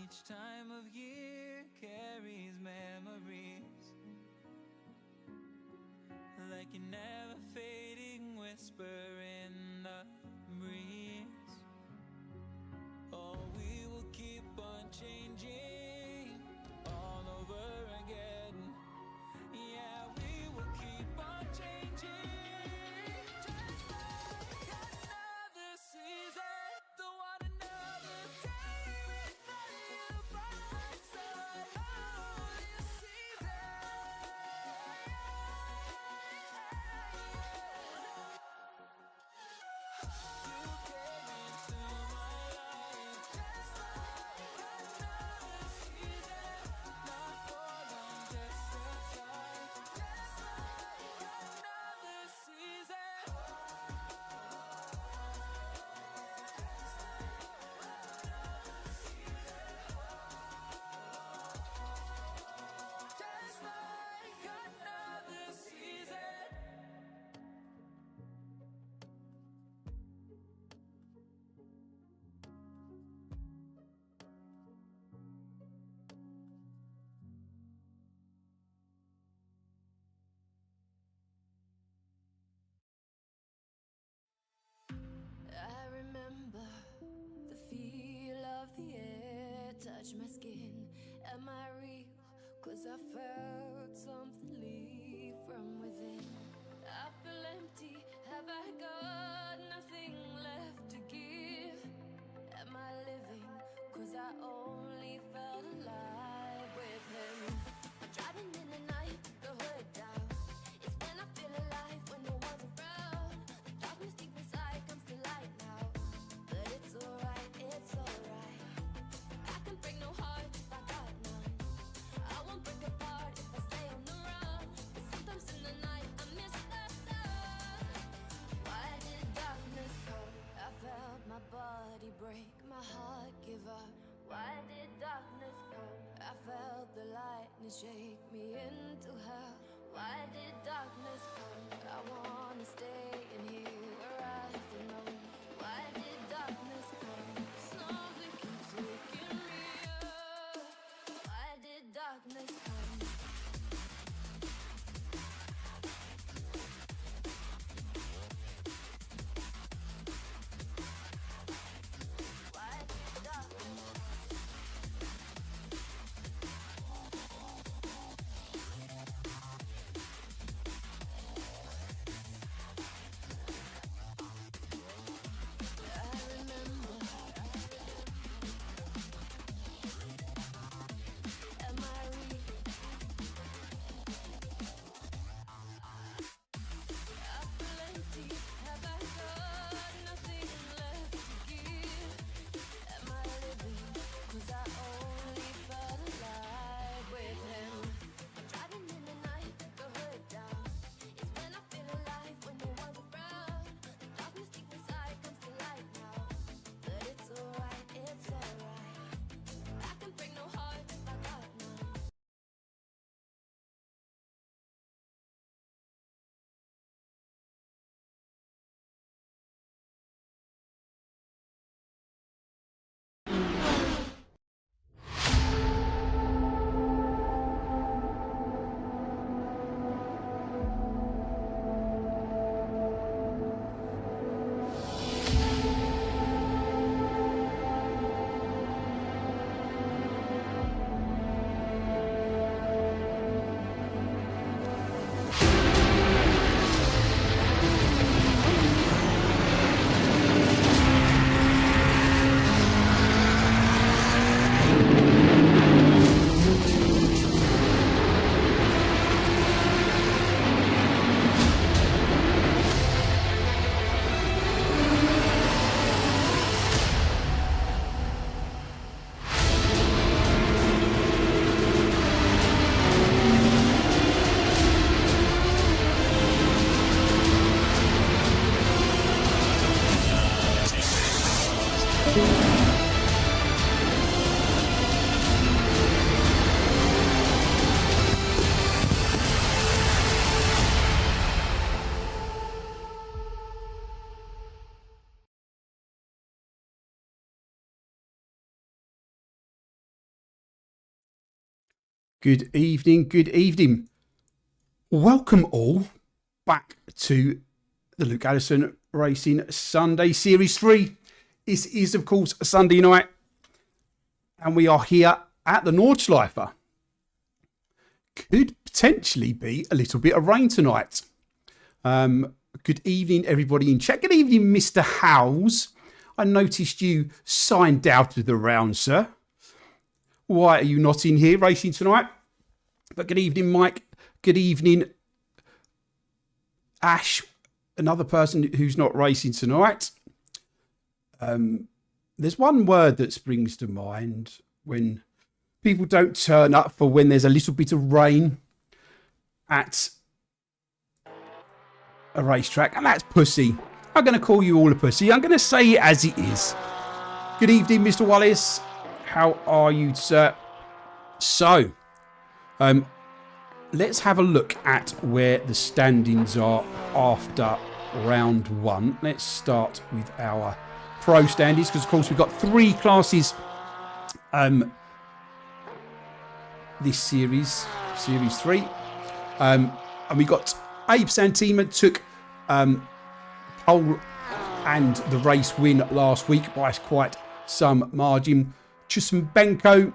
Each time of year carries memories, like a never fading whisper in the breeze. Oh, we will keep on changing all over again. Yeah, we will keep on changing, just like another season. Don't want another day without you by my side. Oh, this season. You came into my life just like another season. Not for long, just a time. Just like another season. Just like another season. I remember the feel of the air touch my skin. Am I real? 'Cause I felt something leave from within. I feel empty. Have I got nothing left to give? Am I living? 'Cause I only felt alive with him. I'm driving in the night, the hood down. It's when I feel alive, when no one's around. The darkness deep inside comes to light now. But it's alright, it's alright. I can break no heart if I got none. I won't break apart if I stay on the run. But sometimes in the night I miss the sun. Why did darkness come? I felt my body break, my heart give up. Why did darkness come? I felt the lightning shake me into hell. Why did darkness come? I wanna stay in here where I belong. Why did darkness come? Something keeps waking me up. Why did darkness come? Why did darkness come? I Good evening, good evening. Welcome all back to the Luke Addison Racing Sunday Series 3. This is, of course, a Sunday night, and we are here at the Nordschleife. Could potentially be a little bit of rain tonight. Good evening, everybody in chat. Good evening, Mr. Howes. I noticed you signed out of the round, sir. Why are you not in here racing tonight? But good evening, Mike. Good evening, Ash, another person who's not racing tonight. There's one word that springs to mind when people don't turn up for when there's a little bit of rain at a racetrack, and that's pussy. I'm going to call you all a pussy. I'm going to say it as it is. Good evening, Mr. Wallace. How are you, sir? So, let's have a look at where the standings are after round one. Let's start with our pro standings, because, of course, we've got three classes this series 3. And we got Abe Santima took pole and the race win last week by quite some margin. Chusmbenko,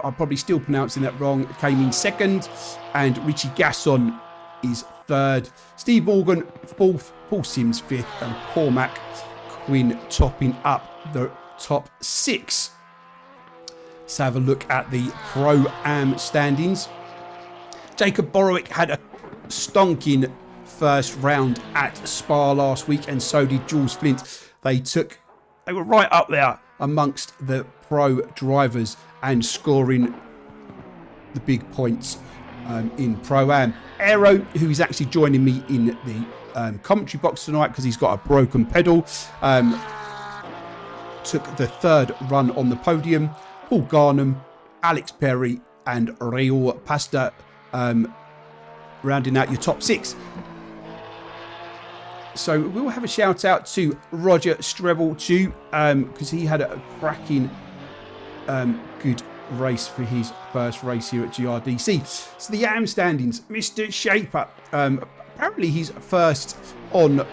I'm probably still pronouncing that wrong, came in second, and Richie Gasson is third. Steve Morgan fourth, Paul Sims fifth, and Cormac Quinn topping up the top 6. Let's have a look at the Pro-Am standings. Jacob Borowick had a stonking first round at Spa last week, and so did Jules Flint. They were right up there amongst the pro drivers and scoring the big points in Pro-Am. Eero, who is actually joining me in the commentary box tonight because he's got a broken pedal, took the third run on the podium. Paul Garnham, Alex Perry, and Raul Pasta rounding out your top 6. So we'll have a shout out to Roger Strebel too, because he had a cracking good race for his first race here at GRDC. So the AM standings, Mr. Shaper, apparently his first on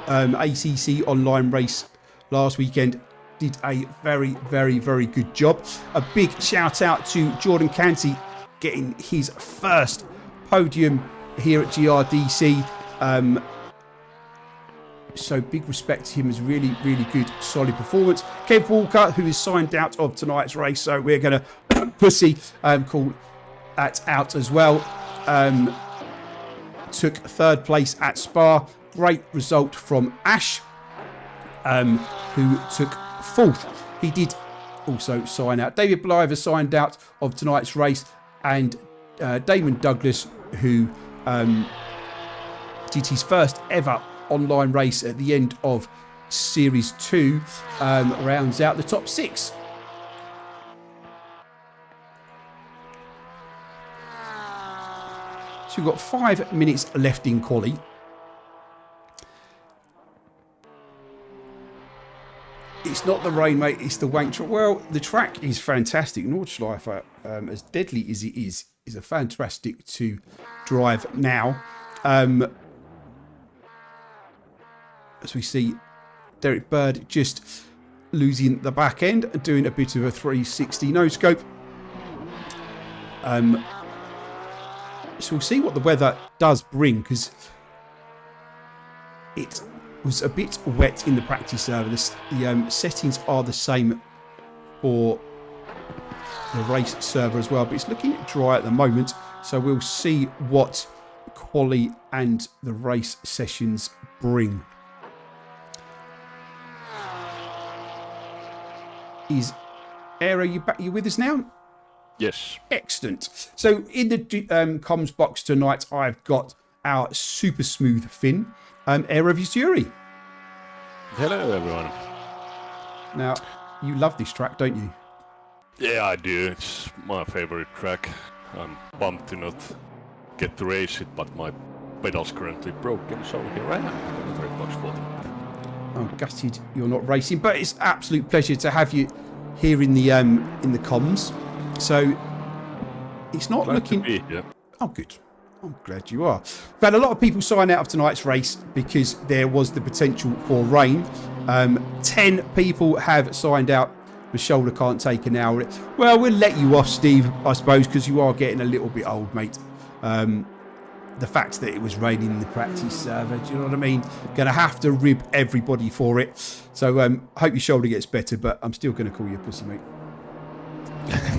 ACC online race last weekend, did a very, very, very good job. A big shout out to Jordan Canty getting his first podium here at GRDC. So big respect to him. As really, really good, solid performance. Kev Walker, who is signed out of tonight's race, so we're going to pussy call that out as well. Took third place at Spa. Great result from Ash, who took fourth. He did also sign out. David Blyver signed out of tonight's race, and Damon Douglas, who did his first ever online race at the end of Series 2, rounds out the top 6. So we've got 5 minutes left in quali. It's not the rain, mate, it's the wank track. Well, the track is fantastic. Nordschleife, as deadly as it is a fantastic to drive now. As we see Derek Bird just losing the back end and doing a bit of a 360 no scope. So we'll see what the weather does bring, because it was a bit wet in the practice server. The settings are the same for the race server as well, but it's looking dry at the moment, so we'll see what quali and the race sessions bring. Is Eero, you with us now? Yes. Excellent. So in the comms box tonight, I've got our super smooth Finn, Eero Visuri. Hello, everyone. Now, you love this track, don't you? Yeah, I do. It's my favorite track. I'm pumped to not get to race it, but my pedal's currently broken, so here I am. Very much for them. I'm gutted you're not racing, but it's absolute pleasure to have you here in the comms. So it's not Glad looking... to be here. Oh, good. I'm glad you are. We've had a lot of people sign out of tonight's race because there was the potential for rain. 10 people have signed out. The shoulder can't take an hour. Well, we'll let you off, Steve, I suppose, because you are getting a little bit old, mate. The fact that it was raining in the practice server, do you know what I mean? Going to have to rib everybody for it. So I hope your shoulder gets better, but I'm still going to call you a pussy, mate.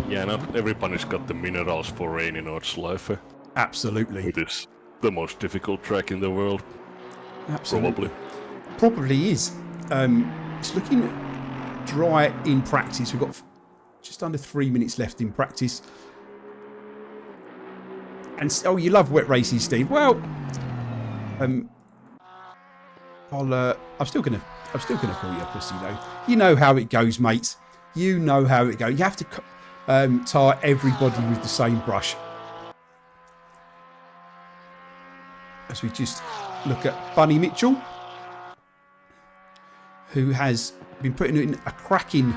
Yeah, not everybody's got the minerals for rain in Nordschleife. Absolutely. It is the most difficult track in the world. Absolutely. Probably is. It's looking dry in practice. We've got just under 3 minutes left in practice. And you love wet races, Steve. Well, I'm still gonna call you a pussy, though. You know how it goes, mate. You know how it goes. You have to tar everybody with the same brush. As we just look at Bunny Mitchell, who has been putting in a cracking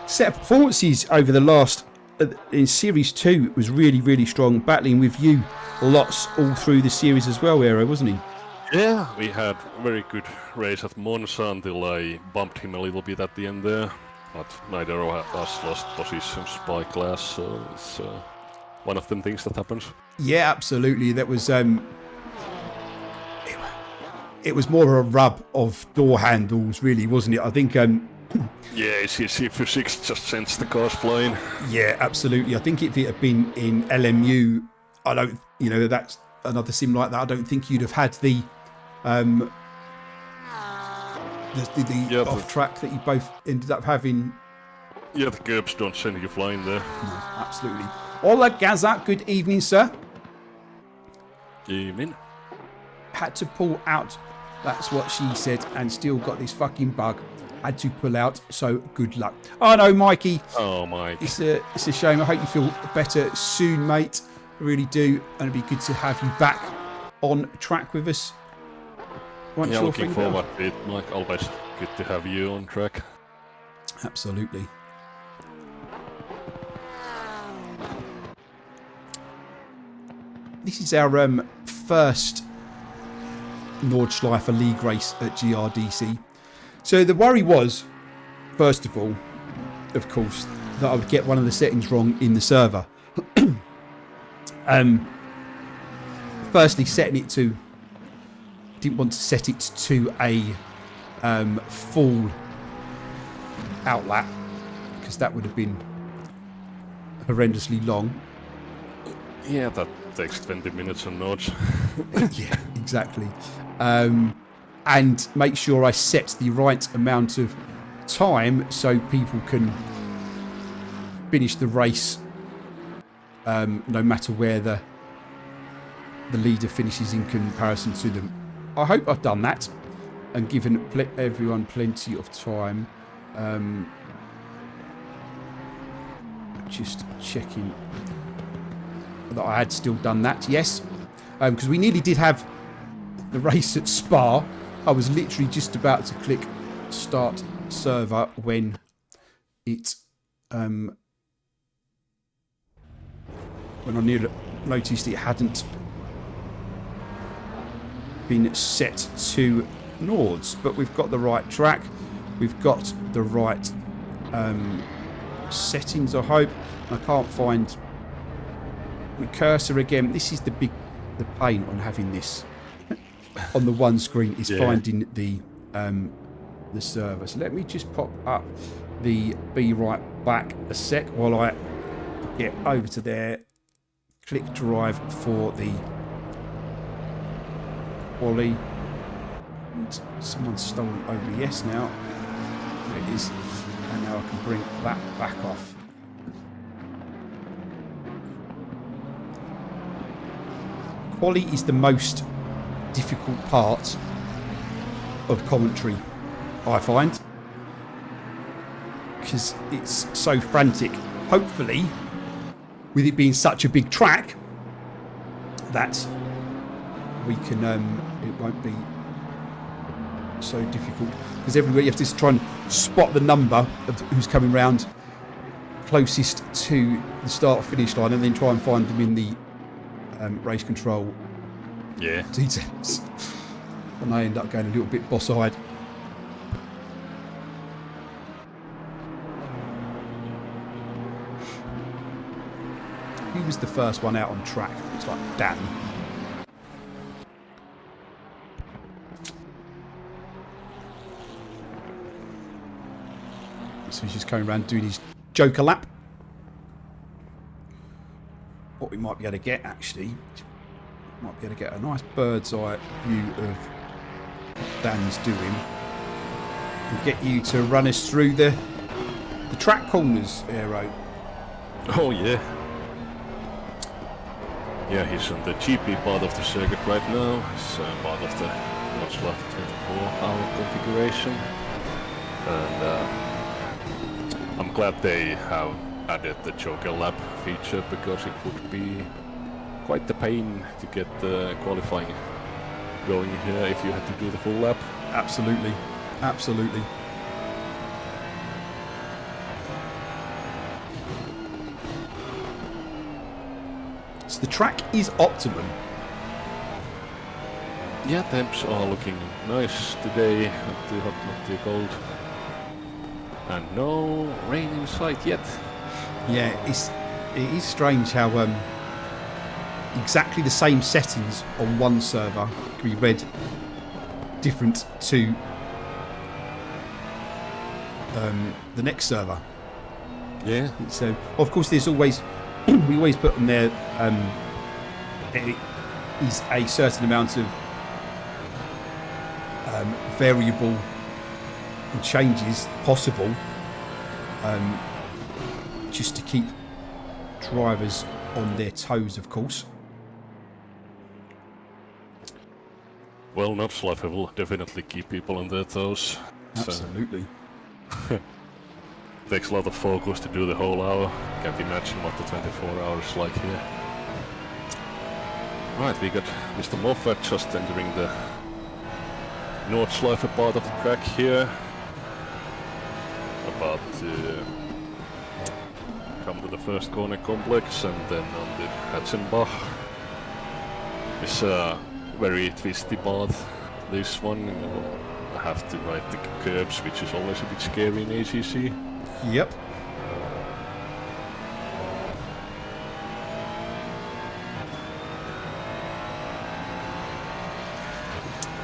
set of performances over the last... in Series 2, it was really, really strong, battling with you lots all through the series as well, Eero, wasn't he? Yeah, we had a very good race at Monza until I bumped him a little bit at the end there. But neither of us lost positions by class, so it's one of them things that happens. Yeah, absolutely. That was... it was more a rub of door handles, really, wasn't it? I think... yeah, it's physics just sends the cars flying. Yeah, absolutely. I think if it had been in LMU, I don't, that's another sim like that. I don't think you'd have had the off track that you both ended up having. Yeah, the curbs don't send you flying there. No, absolutely. Ola Gaza, good evening, sir. Evening. Had to pull out, that's what she said, and still got this fucking bug. Had to pull out, so good luck. Oh no, Mikey. Oh, Mike. It's a shame. I hope you feel better soon, mate. I really do. And it'd be good to have you back on track with us. Yeah, looking forward to it, Mike. Always good to have you on track. Absolutely. This is our first Nordschleife League race at GRDC. So the worry was, first of all, of course, that I would get one of the settings wrong in the server. Firstly, setting it to... didn't want to set it to a full outlap, because that would have been horrendously long. Yeah, that takes 20 minutes on Nords. Yeah, exactly. And make sure I set the right amount of time so people can finish the race no matter where the leader finishes in comparison to them. I hope I've done that and given everyone plenty of time. Just checking that I had still done that, yes. Because we nearly did have the race at Spa. I was literally just about to click start server when it when I noticed it hadn't been set to Nords, but we've got the right track, we've got the right settings, I hope. I can't find my cursor again. This is the pain on having this on the one screen is finding the server. So let me just pop up the be right back a sec while I get over to there. Click drive for the Wally. And someone's stolen OBS now. There it is. And now I can bring that back off. Quali is the most difficult part of commentary, I find, because it's so frantic. Hopefully, with it being such a big track, that we can it won't be so difficult, because everywhere you have to try and spot the number of who's coming round closest to the start-finish line and then try and find them in the race control details. And I end up going a little bit boss-eyed. Who was the first one out on track? It's like Dan. So he's just going around doing his Joker lap. What we might be able to get, actually, might be able to get a nice bird's eye view of what Dan's doing and get you to run us through the track corners, Eero. Oh yeah. Yeah, he's on the GP part of the circuit right now. He's part of the Nordschleife 24-hour configuration. And I'm glad they have added the Joker lap feature, because it would be quite the pain to get the qualifying going here if you had to do the full lap. Absolutely. Absolutely. So the track is optimum. Yeah, temps are looking nice today, not too hot, not too cold. And no rain in sight yet. Yeah, it is strange how exactly the same settings on one server can be read different to the next server. Yeah. So, of course, there's always we always put on there it is a certain amount of variable and changes possible, just to keep drivers on their toes, of course. Well, Nordschleife will definitely keep people on their toes. Absolutely. So takes a lot of focus to do the whole hour. Can't imagine what the 24 hours is like here. Right, we got Mr. Moffat just entering the Nordschleife part of the track here. About to come to the first corner complex, and then on the Hatzenbach. It's a very twisty path, this one. I have to ride the curbs, which is always a bit scary in ACC. Yep.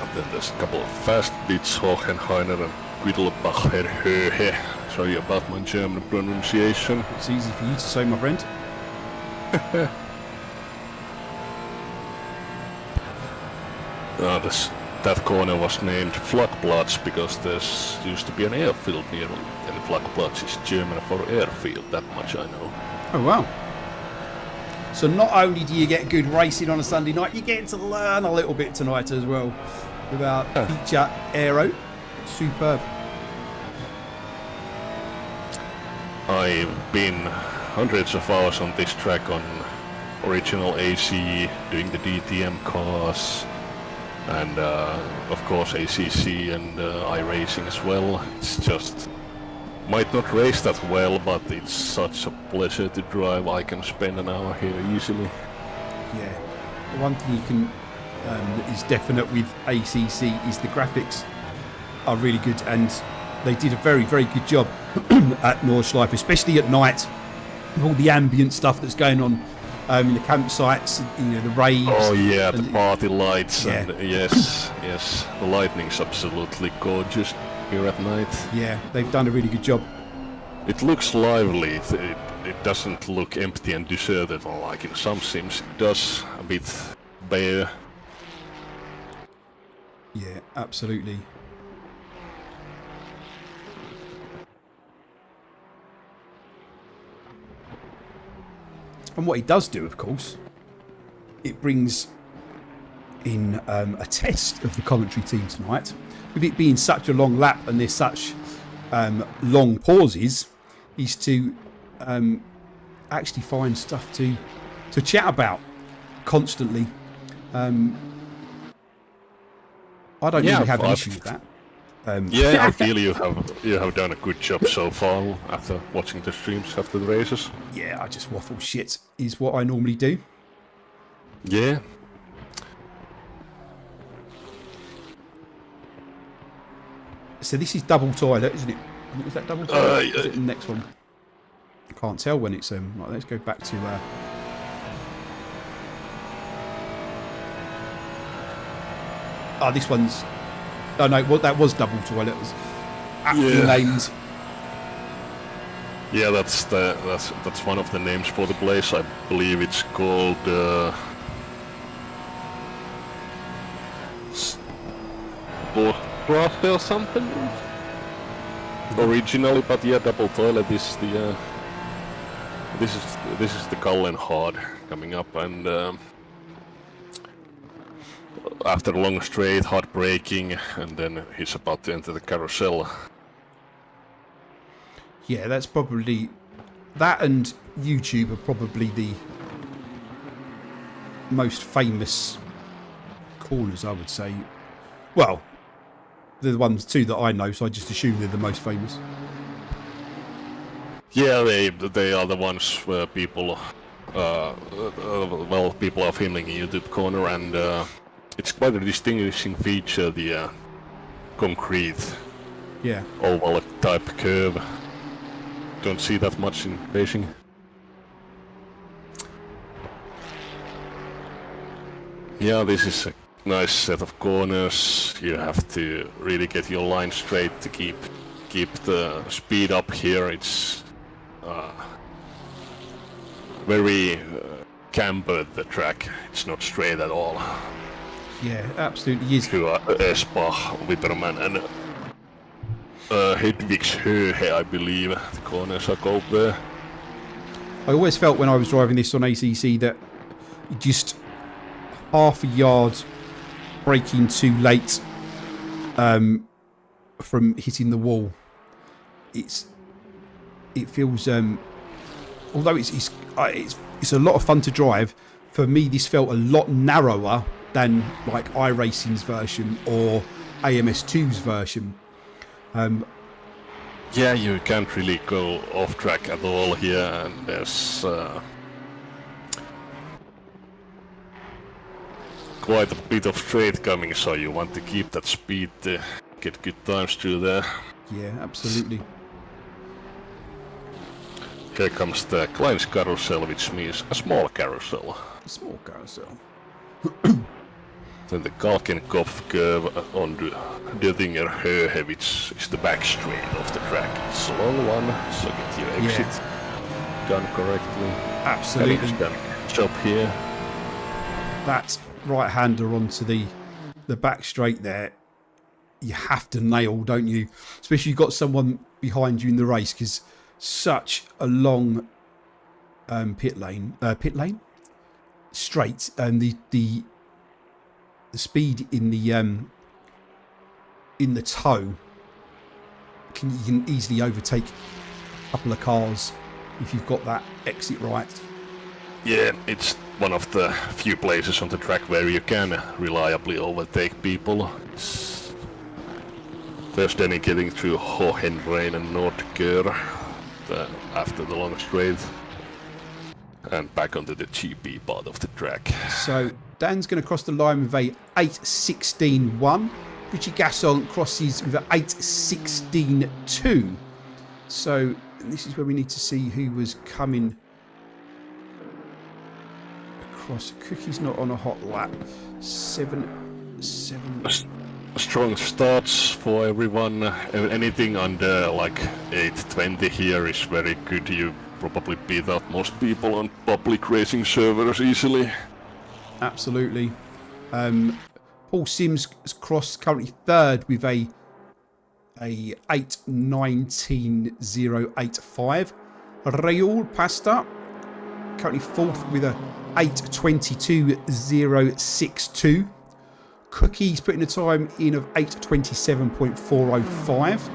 And then there's a couple of fast bits, Hohenheiner and Quiddelbacher Höhe. Sorry about my German pronunciation. It's easy for you to say, my friend. That corner was named Flakplatz because there's used to be an airfield near it, and Flakplatz is German for airfield, that much I know. Oh, wow. So not only do you get good racing on a Sunday night, you get to learn a little bit tonight as well about feature Eero. Superb. I've been hundreds of hours on this track on original AC, doing the DTM cars, and of course ACC and iRacing as well. It's just, might not race that well, but it's such a pleasure to drive. I can spend an hour here easily. Yeah. The one thing you can that is definite with ACC is the graphics are really good, and they did a very, very good job at Nordschleife, especially at night, with all the ambient stuff that's going on in the campsites, you know, the raves. Oh yeah, the party lights, yeah. And yes, the lighting's absolutely gorgeous here at night. Yeah, they've done a really good job. It looks lively. It doesn't look empty and deserted like in some sims. It does a bit bare. Yeah, absolutely. And what it does do, of course, it brings in a test of the commentary team tonight. With it being such a long lap and there's such long pauses, is to actually find stuff to chat about constantly. I don't really have an issue with that. Yeah, I feel you have done a good job so far after watching the streams after the races. Yeah, I just waffle shit is what I normally do. Yeah. So this is double toilet, isn't it? Is that double toilet? Is it the next one? I can't tell when it's right, let's go back to this one's no, well, that was double toilet. It was aptly named. Yeah, that's one of the names for the place. I believe it's called Nordschleife or something. Originally, but yeah, double toilet is the this is the Cullen Hard coming up, and after a long straight, hard braking, and then he's about to enter the carousel. Yeah, that's probably that, and YouTube are probably the most famous corners, I would say. Well, they're the ones two that I know, so I just assume they're the most famous. Yeah, they are the ones where people people are filming a YouTube corner, and it's quite a distinguishing feature, the concrete oval type curve. Don't see that much in racing. Yeah, this is a nice set of corners. You have to really get your line straight to keep the speed up here. It's very cambered, the track. It's not straight at all. Yeah, absolutely is. To Espa, Wipperman, and Hedvigshöhe, I believe the corners are called there. I always felt when I was driving this on ACC that just half a yard braking too late from hitting the wall. It feels although it's a lot of fun to drive. For me, this felt a lot narrower than like iRacing's version or AMS2's version. Yeah, you can't really go off track at all here, and there's quite a bit of straight coming, so you want to keep that speed to get good times through there. Yeah, absolutely. Here comes the Klein's carousel, which means a small carousel. A small carousel. Then the Kalkenkopf curve on the Döttinger Höhe, which is the back straight of the track. It's a long one, so get your exit done correctly. Absolutely. Jump here. That right-hander onto the back straight there, you have to nail, don't you? Especially if you've got someone behind you in the race, because such a long pit lane straight, and the speed in the toe you can easily overtake a couple of cars if you've got that exit right. Yeah, it's one of the few places on the track where you can reliably overtake people. There's then getting through Hohenrain and Nordkör after the long straight, and back onto the GP part of the track. So Dan's going to cross the line with a 8.16.1. Richie Gasson crosses with an 8.16.2. So this is where we need to see who was coming across. Cookie's not on a hot lap. 7. Strong starts for everyone. Anything under like 8.20 here is very good. You probably beat out most people on public racing servers easily. Absolutely. Paul Sims crossed currently third with a 8.19.085. Raul Pasta currently fourth with a 8.22.062. Cookie's putting a time in of 8.27.405.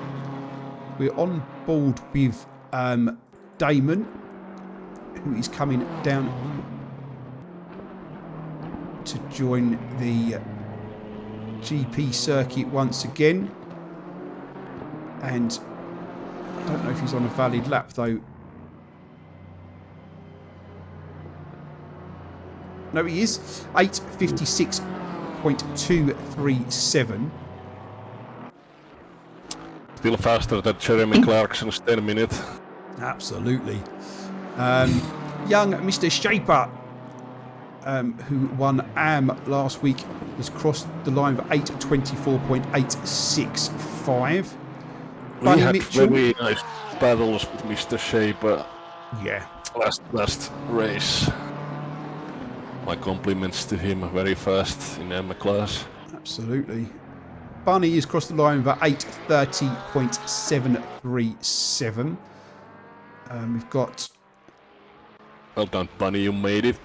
We're on board with Damon, who is coming down to join the GP circuit once again. And I don't know if he's on a valid lap, though. No, he is. 8:56.237. Still faster than Jeremy Clarkson's 10 minutes. Absolutely. Young Mr. Shaper, who won AM last week, has crossed the line for 8:24.865. We had very nice battles with Mr. Shaper. Yeah. Last race. My compliments to him, very fast in M class. Absolutely. Bunny has crossed the line for 8:30.737. We've got... Well done, Bunny, you made it.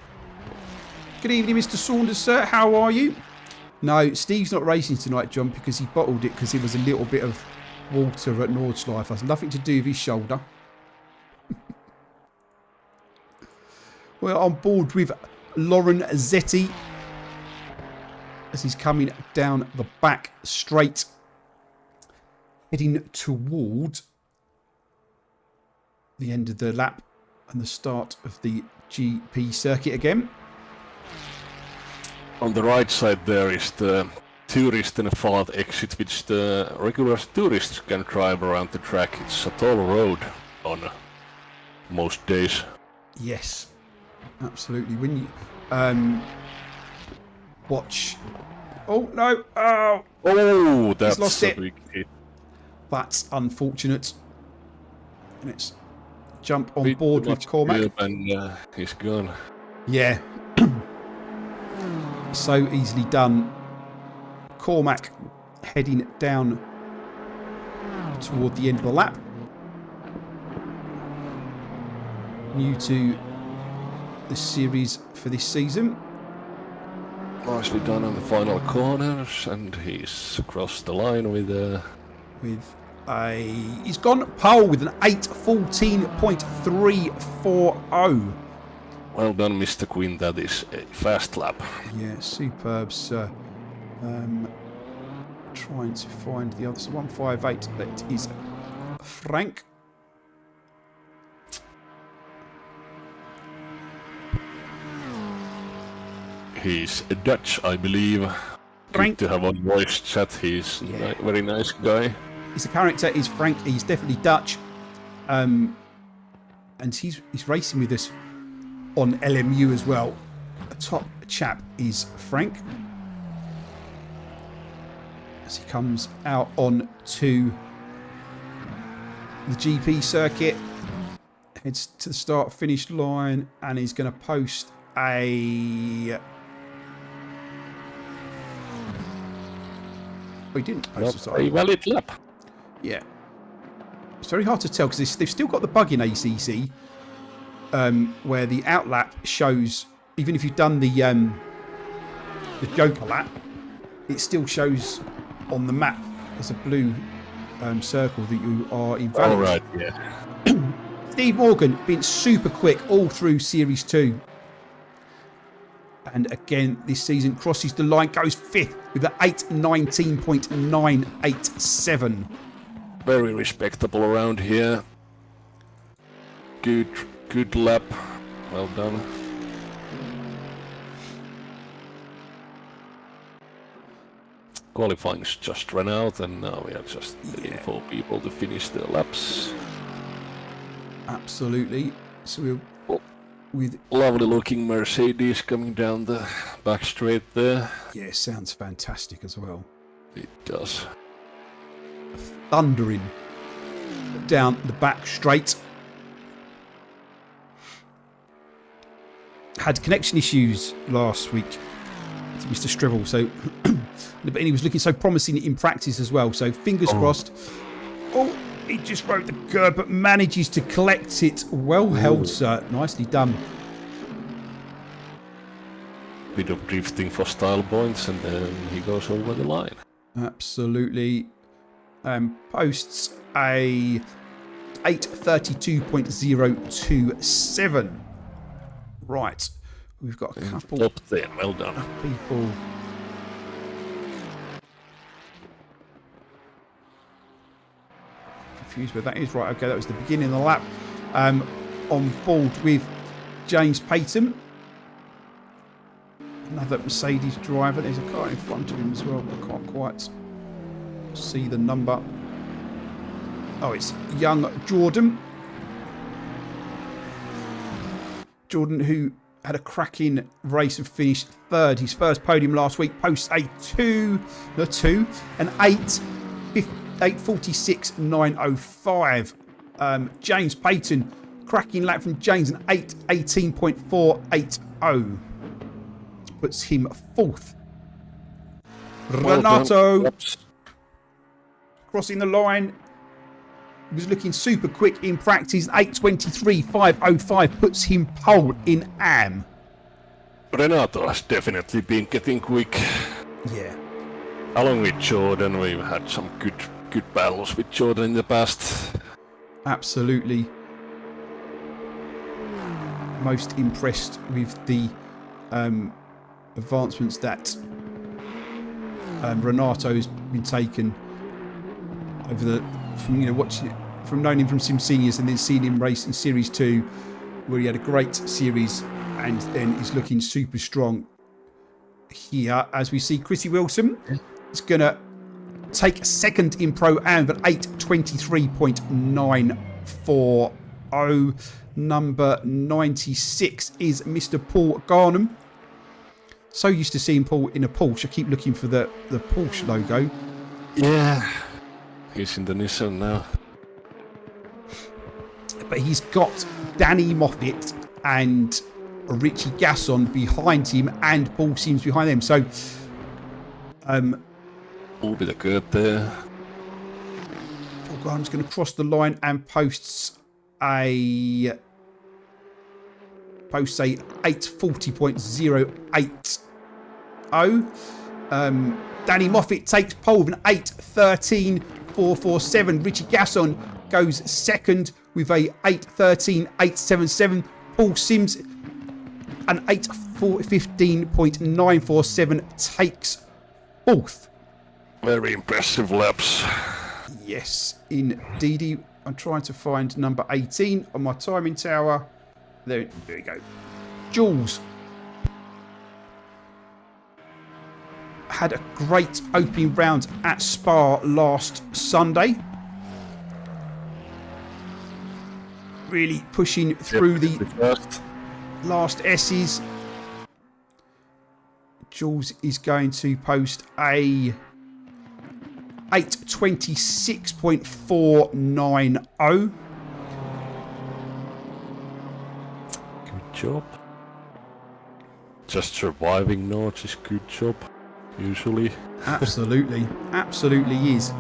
Good evening, Mr. Saunders, sir. How are you? No, Steve's not racing tonight, John, because he bottled it because it was a little bit of water at Nordschleife. It has nothing to do with his shoulder. We're on board with Lauren Zetti as he's coming down the back straight, heading toward the end of the lap and the start of the GP circuit again. On the right side there is the tourist and path exit, which the regular tourists can drive around the track. It's a toll road on most days. Yes, absolutely. When you watch... Oh, no. Oh, that's lost a it. big hit. That's unfortunate. Let's jump on board with Cormac. And he's gone. Yeah. So easily done. Cormac heading down toward the end of the lap. New to the series for this season. Nicely done on the final corners, and he's across the line with a... He's gone pole with an 8:14.340. Well done, Mr. Quinn. That is a fast lap. Yeah, superb, sir. Trying to find the other 158. That is Frank. He's Dutch, I believe. Frank. Good to have on voice chat. He's a very nice guy. His character is Frank. He's definitely Dutch. And he's racing with us on LMU as well. A top chap is Frank. As he comes out on to the GP circuit, heads to the start-finish line, and he's going to post a... Oh, he didn't post a valid lap. Yeah. It's very hard to tell because they've still got the bug in ACC where the out lap shows, even if you've done the Joker lap, it still shows on the map as a blue circle that you are invalid. All right, yeah. Steve Morgan being super quick all through Series 2. And again, this season crosses the line, goes fifth with an 8:19.987. Very respectable around here. Good lap. Well done. Qualifying's just run out, and now we are just waiting for people to finish their laps. Absolutely. So with lovely looking Mercedes coming down the back straight there. Yeah, sounds fantastic as well. It does. Thundering down the back straight. Had connection issues last week to Mr. Stribble, so but he was looking so promising in practice as well, so fingers crossed. Oh, he just rode the curb but manages to collect it. Well held, sir. Nicely done. Bit of drifting for style points, and then he goes over the line. Absolutely. Posts a 8:32.027. Right. We've got a couple top there. Well done. People. confused where that is. Right, okay, that was the beginning of the lap. On board with James Payton. Another Mercedes driver. There's a car in front of him as well, but I can't quite see the number. Oh, it's young Jordan. Jordan, who had a cracking race and finished third. His first podium last week, posts a 8:46.905. James Payton, cracking lap from James, an 8:18.480. Puts him fourth. Renato crossing the line. He was looking super quick in practice. 8:23.505 puts him pole in AM. Renato has definitely been getting quick. Yeah. Along with Jordan, we've had some good battles with Jordan in the past. Absolutely. Most impressed with the advancements that Renato's been taken over the from knowing him from Sim Seniors and then seeing him race in Series 2, where he had a great series and then is looking super strong here. As we see, Chrissy Wilson is going to take second in Pro Am at 8:23.940. Number 96 is Mr. Paul Garnham. So used to seeing Paul in a Porsche. I keep looking for the Porsche logo. Yeah, he's in the Nissan now. But he's got Danny Moffat and Richie Gasson behind him and Paul Sims behind them. So, a bit of good there. Paul Garnham's going to cross the line and posts a 8:40.080. Danny Moffat takes pole with an 8:13.447. Richie Gasson goes second with a 8:13.877. Paul Sims, an 8:15.947, takes fourth. Very impressive laps. Yes, indeedy. I'm trying to find number 18 on my timing tower. There we go. Jules had a great opening round at Spa last Sunday. Really pushing through the last S's. Jules is going to post a 8:26.490. Good job. Just surviving Nords is good job, usually. Absolutely. Absolutely is.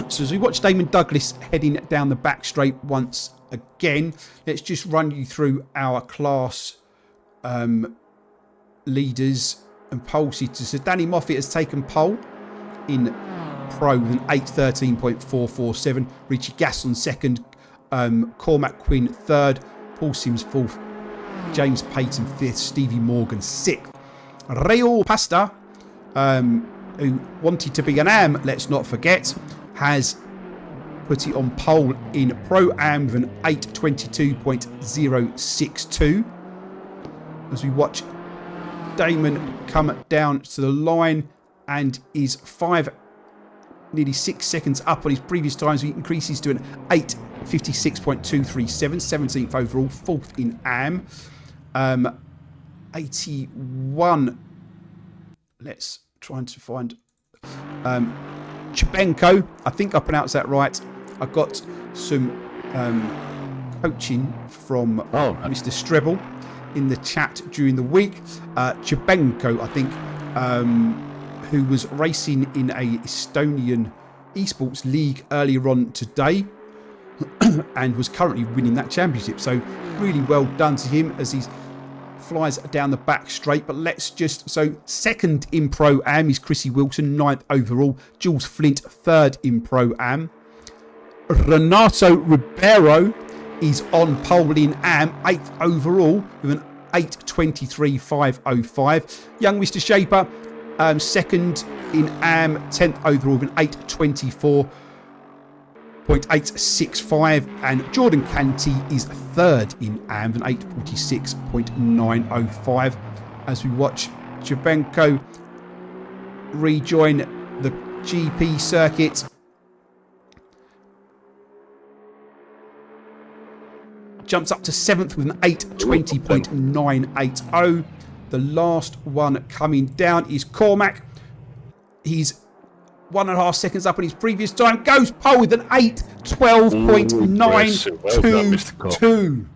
So as we watch Damon Douglas heading down the back straight once again, let's just run you through our class leaders and pole sitters. So Danny Moffat has taken pole in Pro with an 8:13.447. Richie Gasson second. Cormac Quinn third. Paul Sims fourth. James Payton fifth. Stevie Morgan sixth. Raul Pasta, who wanted to be an AM, let's not forget, has put it on pole in Pro Am with an 8:22.062. As we watch Damon come down to the line and is nearly 6 seconds up on his previous times. He increases to an 8:56.237, 17th overall, 4th in AM. 81. Let's try to find Chabenko. I think I pronounced that right. I got some coaching from Mr. Strebel in the chat during the week. Chabenko, I think, who was racing in a Estonian esports league earlier on today and was currently winning that championship. So really well done to him as he flies down the back straight. But let's just, so second in Pro Am is Chrissy Wilson, 9th overall. Jules Flint, third in Pro Am. Renato Ribeiro is on pole in Am, 8th overall with an 8:23.505. Young Mr. Shaper, second in Am, 10th overall with an 8:24.4 8:46.5, and Jordan Canty is third in AM, an 8:46.905. As we watch Jabenko rejoin the GP circuit. Jumps up to 7th with an 8:20.980. The last one coming down is Cormac. He's 1.5 seconds up on his previous time. Goes pole with an 8:12.922.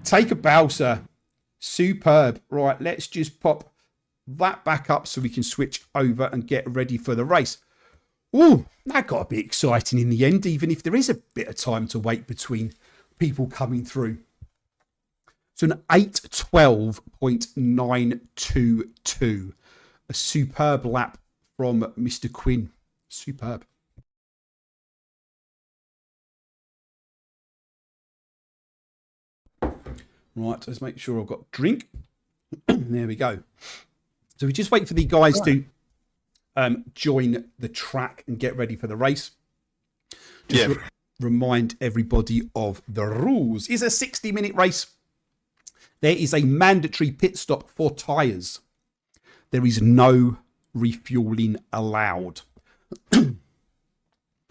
Take a bow, sir. Superb. Right, let's just pop that back up so we can switch over and get ready for the race. Ooh, that got a bit exciting in the end, even if there is a bit of time to wait between people coming through. So an 8:12.922. A superb lap from Mr. Quinn. Superb. Right, let's make sure I've got drink. There we go. So we just wait for the guys to join the track and get ready for the race. Just remind everybody of the rules. It's a 60-minute race. There is a mandatory pit stop for tyres. There is no refueling allowed.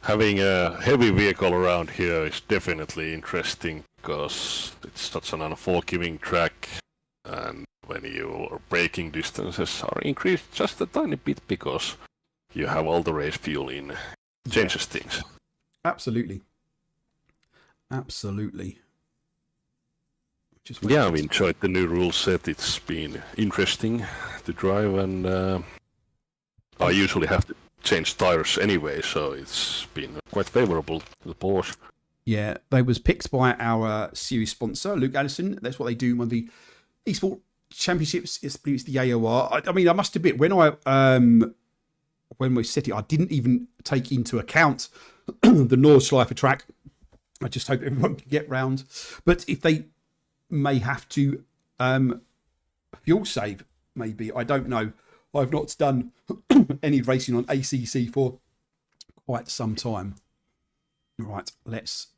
Having a heavy vehicle around here is definitely interesting because it's such an unforgiving track, and when your braking distances are increased just a tiny bit because you have all the race fuel in, changes things. Absolutely. Absolutely. Yeah, I've enjoyed the new rule set. It's been interesting to drive, and I usually have to change tires anyway, so it's been quite favourable to the Porsche. Yeah, they was picked by our series sponsor, Luke Addison. That's what they do in one of the eSport championships. It's the AOR. I mean, I must admit, when we set it, I didn't even take into account the Nordschleife track. I just hope everyone can get round. But if they may have to fuel save, maybe, I don't know. I've not done any racing on ACC for quite some time. Right, let's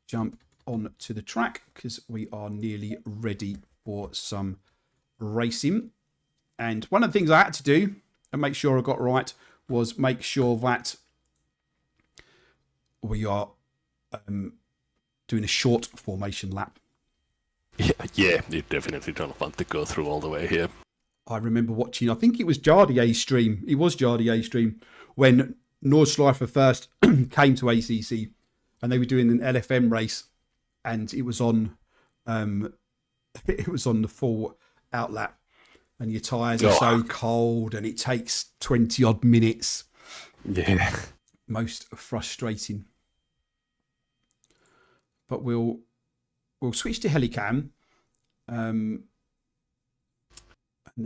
jump on to the track because we are nearly ready for some racing. And one of the things I had to do and make sure I got right was make sure that we are doing a short formation lap. Yeah, you definitely don't want to go through all the way here. I remember watching, I think it was Jardier's stream. It was Jardier's stream when Nordschleife first came to ACC and they were doing an LFM race, and it was on the full out lap, and your tyres are so cold and it takes 20 odd minutes. Yeah. Most frustrating. But we'll switch to Helicam. And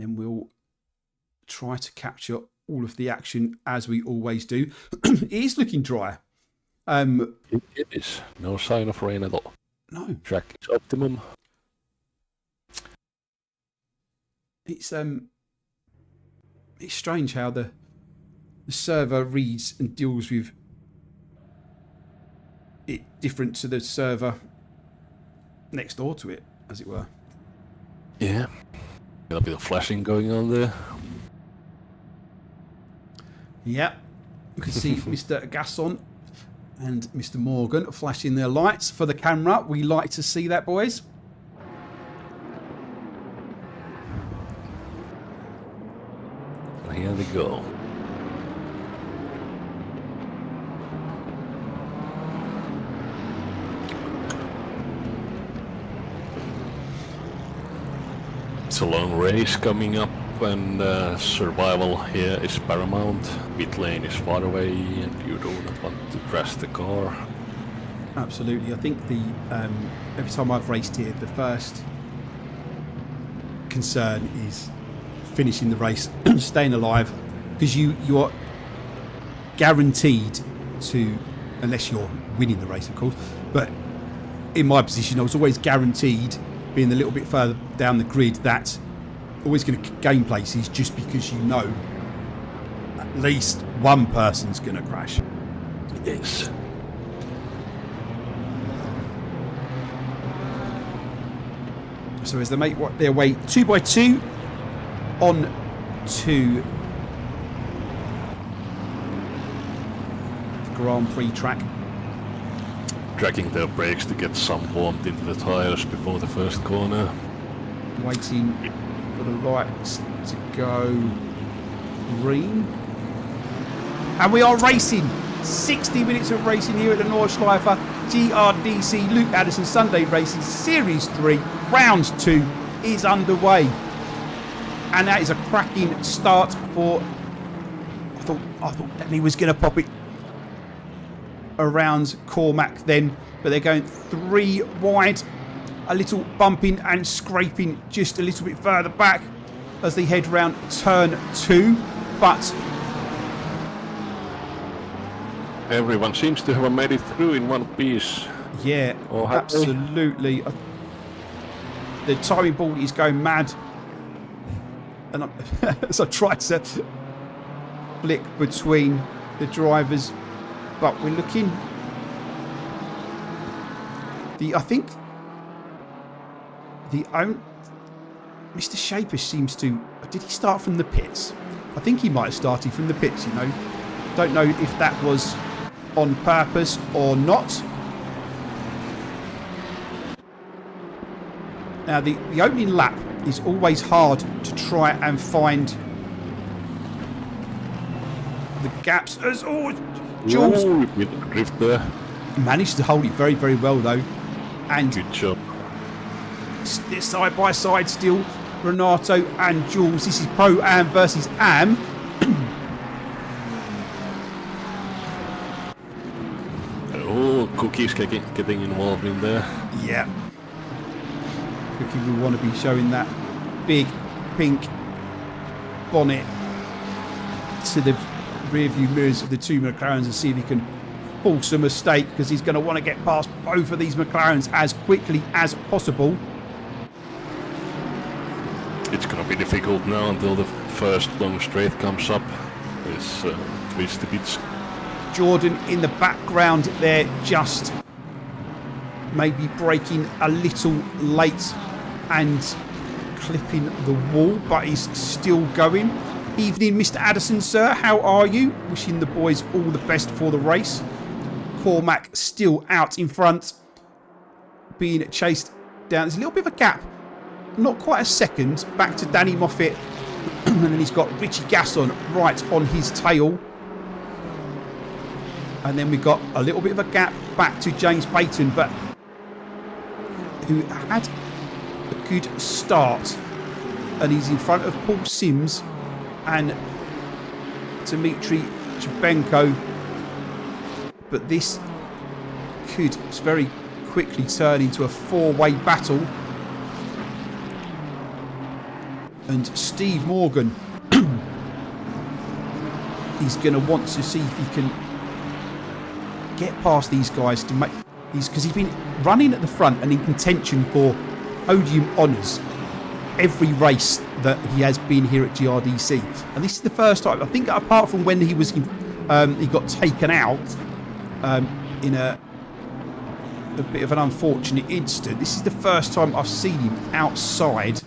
then we'll try to capture all of the action as we always do. It is looking dry. It is. No sign of rain at all. No. Track is optimum. It's strange how the server reads and deals with it different to the server next door to it, as it were. Yeah. Got a bit of flashing going on there. Yeah. You can see Mr. Gasson and Mr. Morgan flashing their lights for the camera. We like to see that, boys. Here we go. It's a long race coming up, and survival here is paramount. Pit lane is far away, and you do not want to crash the car. Absolutely. I think the every time I've raced here, the first concern is finishing the race, staying alive, because you are guaranteed to, unless you're winning the race, of course. But in my position, I was always guaranteed, being a little bit further down the grid, that always going to gain places just because you know at least one person's going to crash. Yes. So as they make their way 2 by 2 on to the Grand Prix track. Dragging their brakes to get some warmth into the tires before the first corner. Waiting for the lights to go green. And we are racing. 60 minutes of racing here at the Nordschleife GRDC Luke Addison Sunday Racing Series 3. Round 2 is underway. And that is a cracking start for... I thought Danny was going to pop it around Cormac then. But they're going 3 wide. A little bumping and scraping just a little bit further back as they head round turn 2. But... everyone seems to have made it through in one piece. yeah, absolutely. The timing ball is going mad. And as I try to flick between the drivers, but we're looking... I think... Mr. Shaper seems to... did he start from the pits? I think he might have started from the pits, you know. Don't know if that was on purpose or not. Now, the opening lap is always hard to try and find the gaps. As Jules Drift there. managed to hold it very, very well, though. And Good job. side by side still, Renato and Jules. This is Pro-Am versus Am. Cookie's getting involved in there. Yeah. Cookie will want to be showing that big pink bonnet to the rear view mirrors of the 2 McLarens and see if he can force a mistake, because he's going to want to get past both of these McLarens as quickly as possible. It's going to be difficult now until the first long straight comes up. This twisty bits. Jordan in the background there, just maybe braking a little late and clipping the wall, but he's still going. Evening, Mr. Addison, sir. How are you? Wishing the boys all the best for the race. Cormac still out in front, being chased down. There's a little bit of a gap. Not quite a second. Back to Danny Moffat. And then he's got Richie Gasson right on his tail. And then we've got a little bit of a gap back to James Payton, but who had a good start. And he's in front of Paul Sims and Dmitry Chabenko. But this could very quickly turn into a 4-way battle. And Steve Morgan is going to want to see if he can get past these guys to make these, because he's been running at the front and in contention for podium honours every race that he has been here at GRDC. And this is the first time, I think, apart from when he was he got taken out in a bit of an unfortunate incident. This is the first time I've seen him outside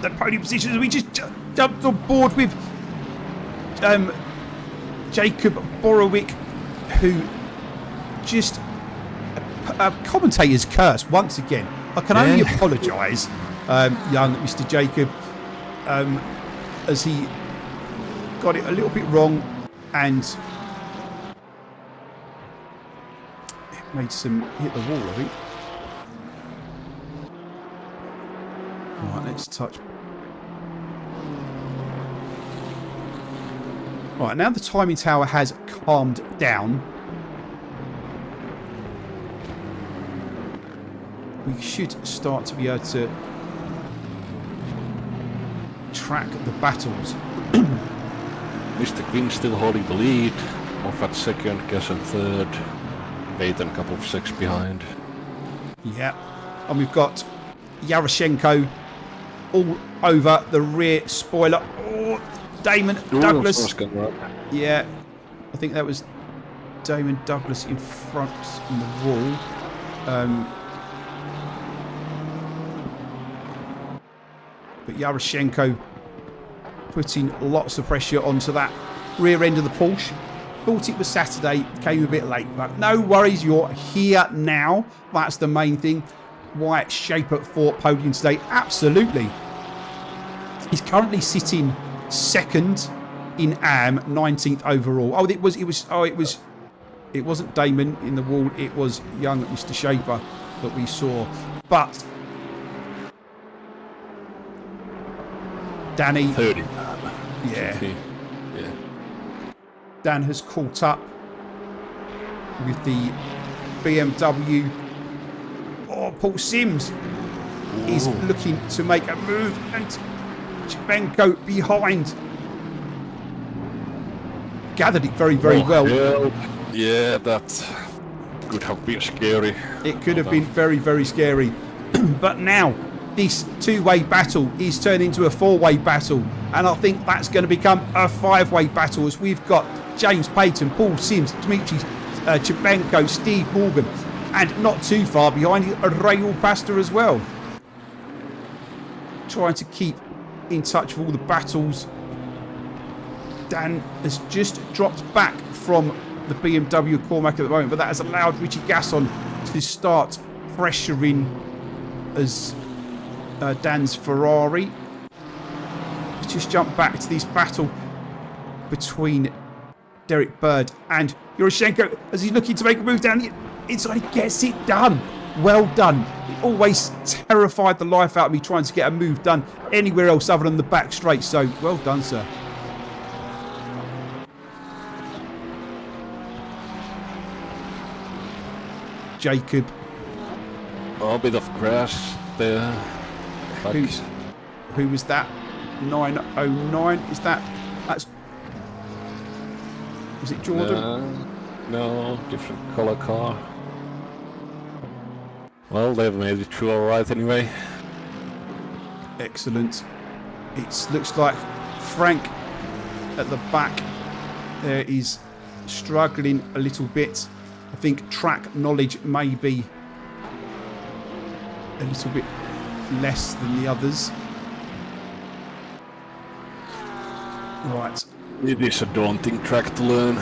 the podium positions. We just jumped on board with Jacob Borowick, who just commentator's curse once again. I can only apologise, young Mr. Jacob, as he got it a little bit wrong and made some hit the wall, I think. Right, let's touch. Right, now the timing tower has calmed down. We should start to be able to track the battles. Mr. Quinn still holding the lead. Moffat second, Gasson third. Payton a couple of six behind. Yeah, and we've got Yaroshenko all over the rear spoiler. Oh, Damon Douglas. Yeah, I think that was Damon Douglas in front in the wall. But Yaroshenko putting lots of pressure onto that rear end of the Porsche. Thought it was Saturday, came a bit late, but no worries, you're here now. That's the main thing. White shape at 4 podium today, absolutely. He's currently sitting second in AM, 19th overall. It wasn't Damon in the wall, it was young Mr. Shaper that we saw. But Danny, 30. yeah. Yeah. Dan has caught up with the BMW. Oh, Paul Sims is looking to make a move, and Chipenko behind. Gathered it very, very well. Yeah, that could have been scary. It could have been very, very scary. But now, this two-way battle is turned into a four-way battle. And I think that's going to become a five-way battle as we've got James Payton, Paul Sims, Dmitry Chipenko, Steve Morgan, and not too far behind, Raul Pasta as well. Trying to keep in touch with all the battles. Dan has just dropped back from the BMW Cormac at the moment, but that has allowed Richie Gasson to start pressuring as Dan's Ferrari. Let's just jump back to this battle between Derek Bird and Yaroshenko as he's looking to make a move down the inside. He gets it done. Well done. It always terrified the life out of me trying to get a move done anywhere else other than the back straight. So well done, sir. Jacob. Oh, a bit of grass there. Who was that? 909. Is that's? Was it Jordan? No, different color car. Well, they've made it through all right anyway. Excellent. It looks like Frank at the back there is struggling a little bit. I think track knowledge may be a little bit less than the others. Right. It is a daunting track to learn.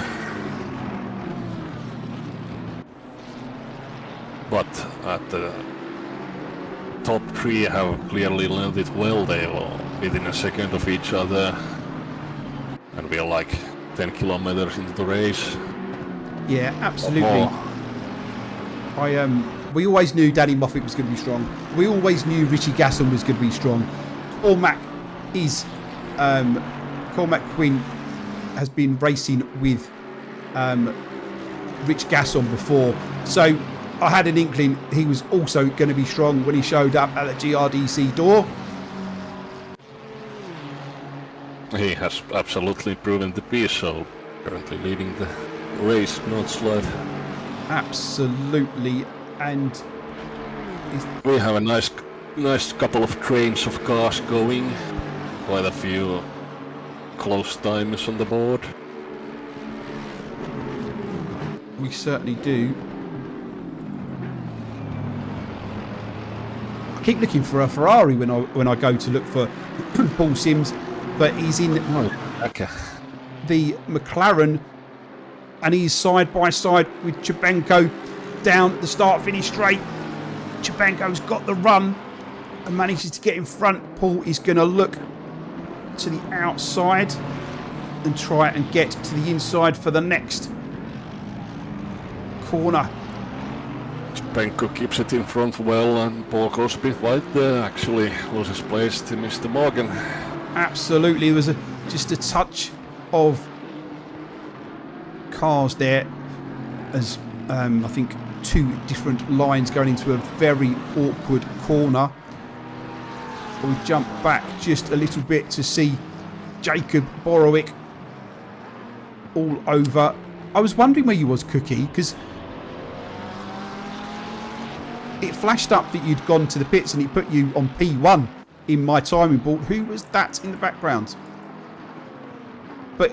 But at the top three have clearly learned it well. They were within a second of each other. And we are like 10 kilometers into the race. Yeah, absolutely. We always knew Danny Moffat was going to be strong. We always knew Richie Gasson was going to be strong. Cormac Quinn has been racing with Rich Gasson before, so I had an inkling he was also going to be strong when he showed up at the GRDC door. He has absolutely proven to be so. Currently leading the race, Nordschleife. Absolutely, and we have a nice couple of trains of cars going. Quite a few close timers on the board. We certainly do. I keep looking for a Ferrari when I go to look for Paul Sims, but he's in the McLaren, and he's side by side with Chipenko down the start-finish straight. Chipenko's got the run and manages to get in front. Paul is going to look to the outside and try and get to the inside for the next corner. Chipenko keeps it in front well, and Paul goes a bit wide there. Actually loses place to Mr. Morgan. Absolutely, there was just a touch of cars there as I think two different lines going into a very awkward corner. We jump back just a little bit to see Jacob Borowick all over. I was wondering where you was, Cookie, because it flashed up that you'd gone to the pits and it put you on P1 in my timing board. Who was that in the background? But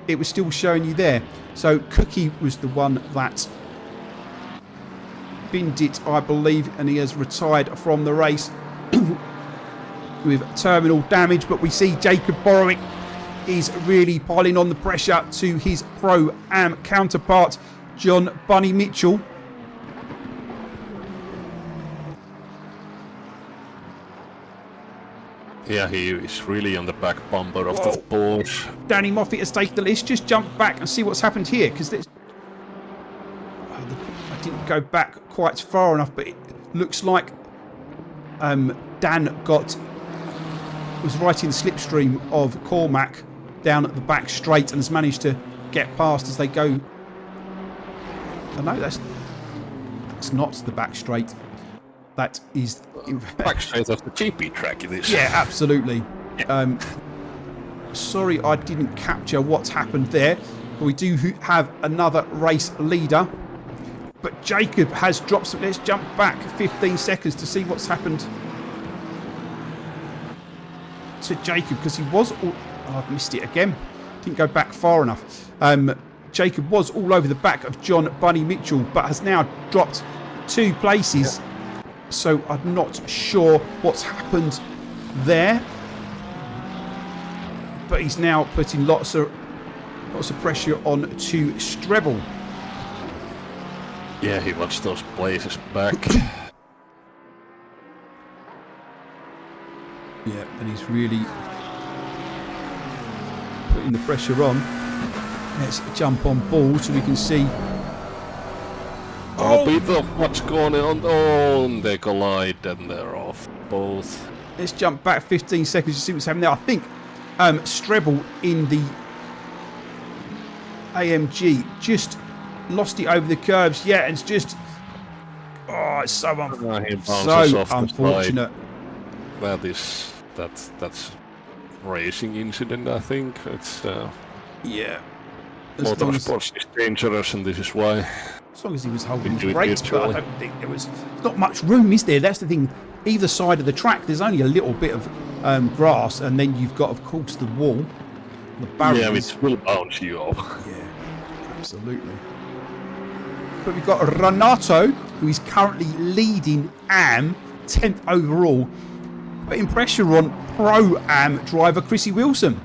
it was still showing you there. So Cookie was the one that binned it, I believe, and he has retired from the race. with terminal damage, but we see Jacob Borowick is really piling on the pressure to his Pro-Am counterpart, John Bunny Mitchell. Yeah, he is really on the back bumper of the Porsche. Danny Moffat has taken the list. Just jump back and see what's happened here, because I didn't go back quite far enough, but it looks like Dan was right in the slipstream of Cormac down at the back straight and has managed to get past as they go. Oh no, that's not the back straight. That is back straight off the GP track. It is. Yeah, absolutely. Sorry, I didn't capture what's happened there. But we do have another race leader. But Jacob has dropped some. Let's jump back 15 seconds to see what's happened to Jacob, because he was all, I've missed it again. Didn't go back far enough. Jacob was all over the back of John Bunny Mitchell, but has now dropped 2 places. Yeah. So I'm not sure what's happened there. But he's now putting lots of pressure on to Strebel. Yeah, he wants those places back. Yeah, and he's really putting the pressure on. Let's jump on board so we can see. Oh, Peter, what's going on? Oh, they collide and they're off both. Let's jump back 15 seconds to see what's happening there. I think Strebel in the AMG just lost it over the curbs. Yeah, and it's just... Oh, it's so unfortunate. That's racing incident, I think. It's yeah. Motorsport is dangerous, and this is why. As long as he was holding his brakes, but I don't think there's not much room, is there? That's the thing. Either side of the track, there's only a little bit of grass, and then you've got, of course, the wall, the barriers. Yeah, it will bounce you off. Yeah, absolutely. But we've got Renato, who is currently leading AM, 10th overall, putting pressure on Pro-Am driver Chrissy Wilson.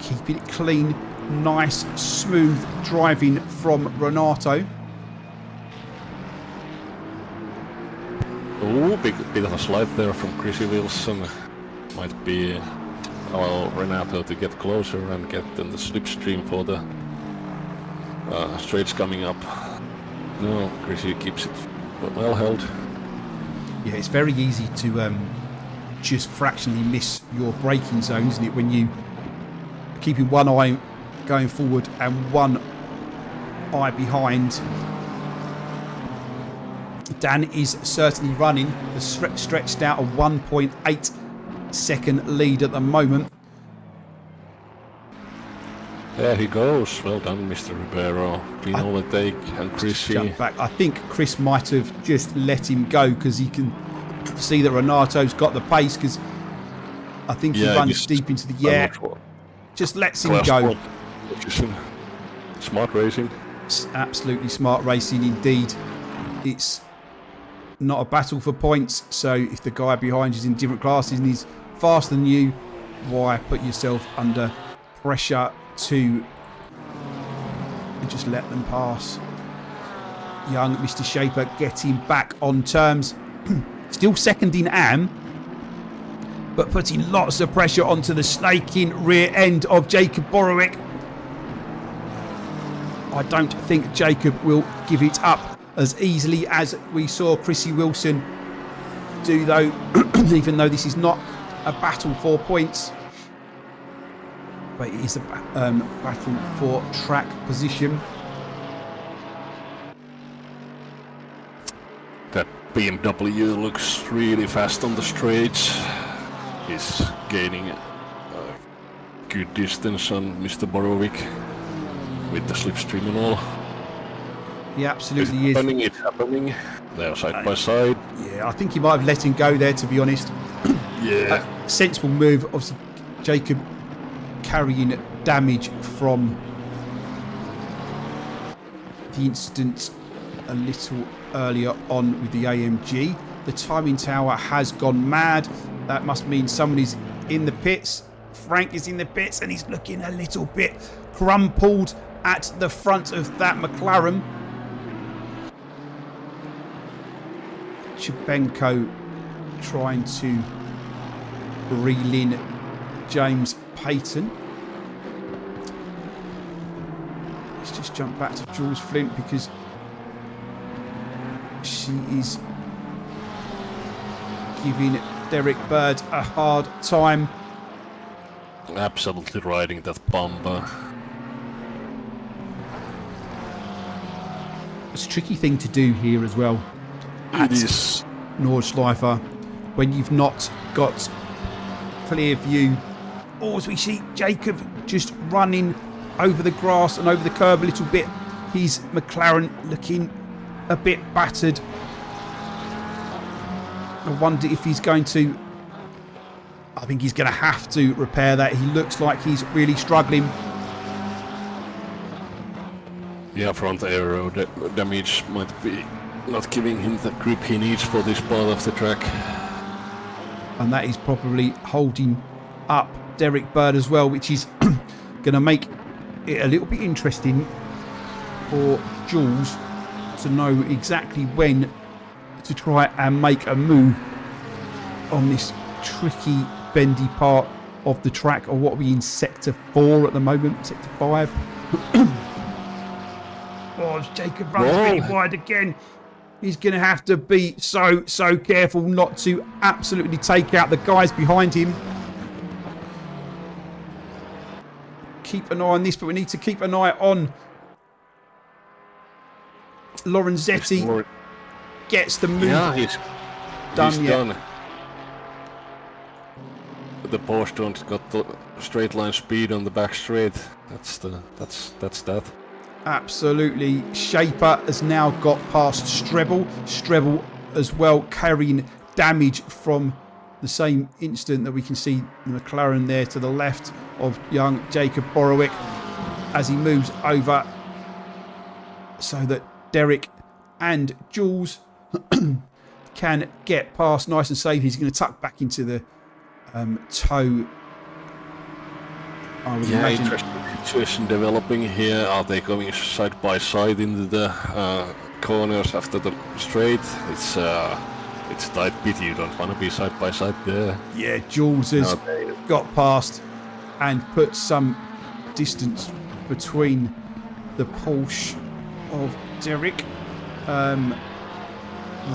Keeping it clean, nice, smooth driving from Renato. Oh, bit of a slide there from Chrissy Wilson. Might be allow Renato to get closer and get in the slipstream for the straights coming up. No, Chrissy keeps it well held. Yeah, it's very easy to just fractionally miss your braking zone, isn't it, when you keeping one eye going forward and one eye behind. Dan is certainly running the stretched out a 1.8 second lead at the moment. There he goes. Well done, Mr. Ribeiro. Clean overtake and Chrissy. Jump back. I think Chris might have just let him go because he can see that Renato's got the pace, because I think he runs deep into the air. Just lets him go. Smart racing. It's absolutely smart racing indeed. It's not a battle for points, so if the guy behind you is in different classes and he's faster than you, why put yourself under pressure to just let them pass? Young Mr. Shaper getting back on terms. Still second in AM, but putting lots of pressure onto the snaking rear end of Jacob Borowick. I don't think Jacob will give it up as easily as we saw Chrissy Wilson do, though, even though this is not a battle for points, but it is a battle for track position. That BMW looks really fast on the straights. He's gaining a good distance on Mr. Borowick with the slipstream and all. He absolutely is. It's happening. They're side by side. Yeah, I think he might have let him go there, to be honest. Yeah. Sensible move. Obviously, Jacob carrying damage from the incident a little earlier on with the AMG. The timing tower has gone mad. That must mean somebody's in the pits. Frank is in the pits and he's looking a little bit crumpled at the front of that McLaren. Chebenko trying to reel in James Payton. Let's just jump back to Jules Flint because she is giving Derek Bird a hard time. Absolutely riding that bumper. It's a tricky thing to do here as well. It is. Nordschleife, when you've not got clear view. Or as we see Jacob just running over the grass and over the curb a little bit. His McLaren looking a bit battered. I wonder if he's going to... I think he's going to have to repair that. He looks like he's really struggling. Yeah, front aero damage might be not giving him the grip he needs for this part of the track. And that is probably holding up Derek Bird as well, which is going to make it a little bit interesting for Jules to know exactly when to try and make a move on this tricky bendy part of the track. Or what are we in, sector 4 at the moment? Sector 5. Oh, Jacob runs really wide again. He's going to have to be so careful not to absolutely take out the guys behind him. Keep an eye on this, but we need to keep an eye on Lorenzetti. Gets the move. Yeah, he's done. The Porsche don't got the straight line speed on the back straight. That's that. Absolutely. Shaper has now got past Strebel. Strebel as well carrying damage from the same instant that we can see the McLaren there to the left of young Jacob Borowick as he moves over so that Derek and Jules can get past nice and safe. He's going to tuck back into the toe. I would imagine. Interesting situation developing here. Are they going side by side into the corners after the straight? It's a tight pit. You don't want to be side by side there. Yeah, Jules has got past and put some distance between the Porsche of Derek.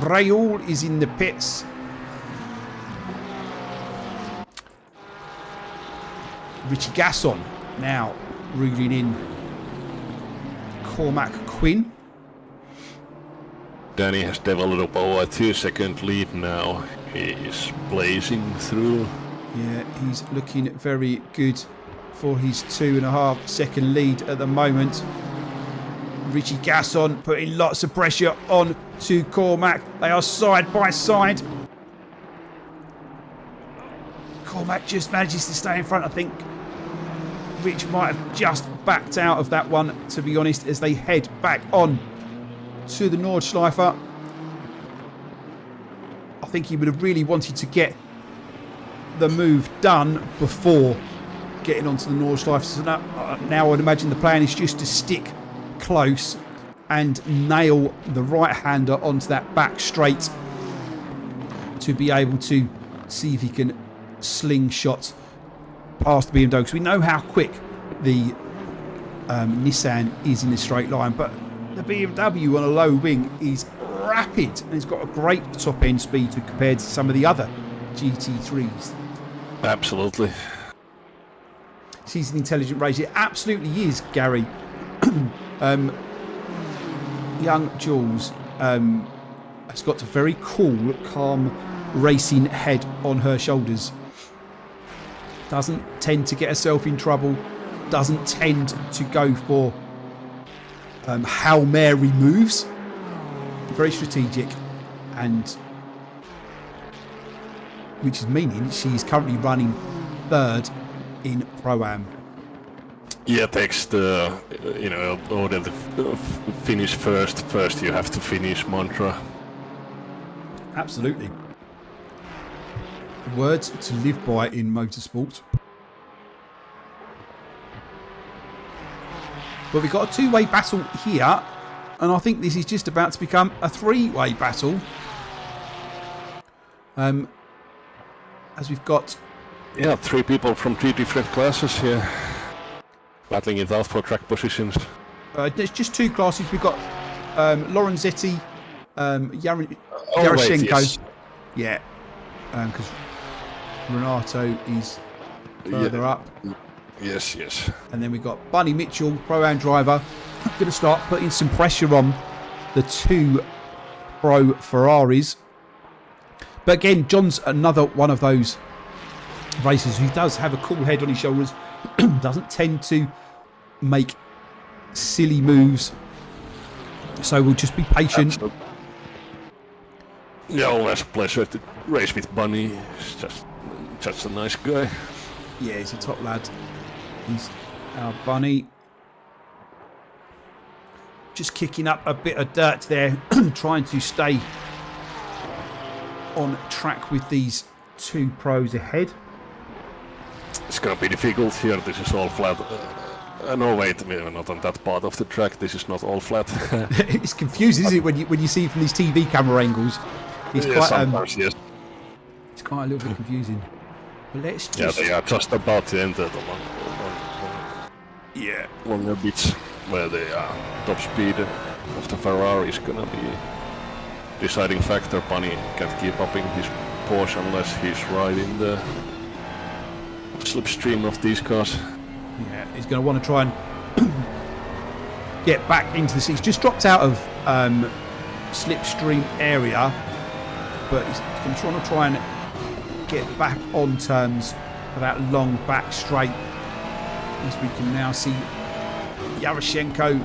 Raoul is in the pits. Richie Gasson now reeling in Cormac Quinn. Danny has developed over a 2-second lead now. He is blazing through. Yeah, he's looking very good for his 2.5 second lead at the moment. Richie Gasson putting lots of pressure on to Cormac. They are side by side. Cormac just manages to stay in front. I think Rich might have just backed out of that one, to be honest, as they head back on to the Nordschleife. I think he would have really wanted to get the move done before getting onto the Nordschleife. So now I'd imagine the plan is just to stick close and nail the right-hander onto that back straight to be able to see if he can slingshot past the BMW, because we know how quick the Nissan is in a straight line, but the BMW on a low wing is rapid and it's got a great top end speed compared to some of the other GT3s. Absolutely. She's an intelligent race. It absolutely is, Gary. Young Jules has got a very cool, calm racing head on her shoulders. Doesn't tend to get herself in trouble. Doesn't tend to go for Hail Mary moves. Very strategic, and which is meaning she's currently running third in Pro-Am. Yeah, takes the order to finish first. First you have to finish mantra. Absolutely. Words to live by in motorsport. But we've got a two-way battle here, and I think this is just about to become a three-way battle. As we've got... Yeah, 3 people from 3 different classes here. Battling it out for track positions. There's just 2 classes. We've got Lorenzetti, Yaroshenko. Yes. Yeah, because Renato is further up. Yes, yes. And then we've got Bunny Mitchell, Pro-Am driver, going to start putting some pressure on the 2 Pro Ferraris. But again, John's another one of those racers who does have a cool head on his shoulders, doesn't tend to make silly moves. So we'll just be patient. Absolutely. Yeah, always a pleasure to race with Bunny. He's just a nice guy. Yeah, he's a top lad. He's our Bunny. Just kicking up a bit of dirt there, trying to stay on track with these 2 pros ahead. It's gonna be difficult here. This is all flat. No, wait, we're not on that part of the track. This is not all flat. It's confusing, isn't it, when you see from these TV camera angles? It's Yeah, quite sometimes, yes. it's quite a little bit confusing. But let's just Yeah, they are just about to enter the longer bits where the top speed of the Ferrari is gonna be deciding factor. Bunny can't keep up in his Porsche unless he's right in the slipstream of these cars. Yeah, he's going to want to try and get back into the seat. He's just dropped out of slipstream area, but he's going to try and get back on terms for that long back straight. As we can now see Yaroshenko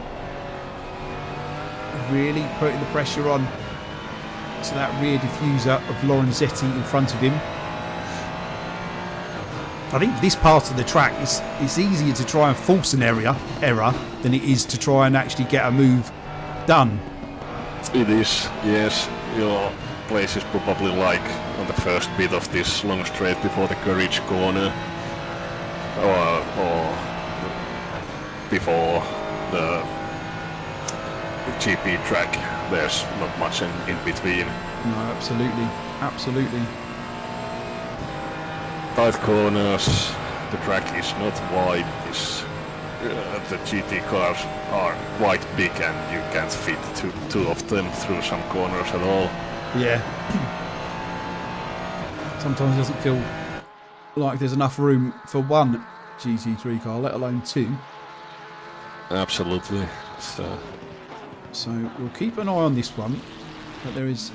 really putting the pressure on to that rear diffuser of Lorenzetti in front of him. I think this part of the track it's easier to try and force an error than it is to try and actually get a move done. It is, yes. Your place is probably like on the first bit of this long straight before the carriage corner, or before the GP track. There's not much in between. No, absolutely. Tight corners, the track is not wide. The GT cars are quite big and you can't fit two of them through some corners at all. Yeah. Sometimes it doesn't feel like there's enough room for one GT3 car, let alone 2. Absolutely. So we'll keep an eye on this one. But there is...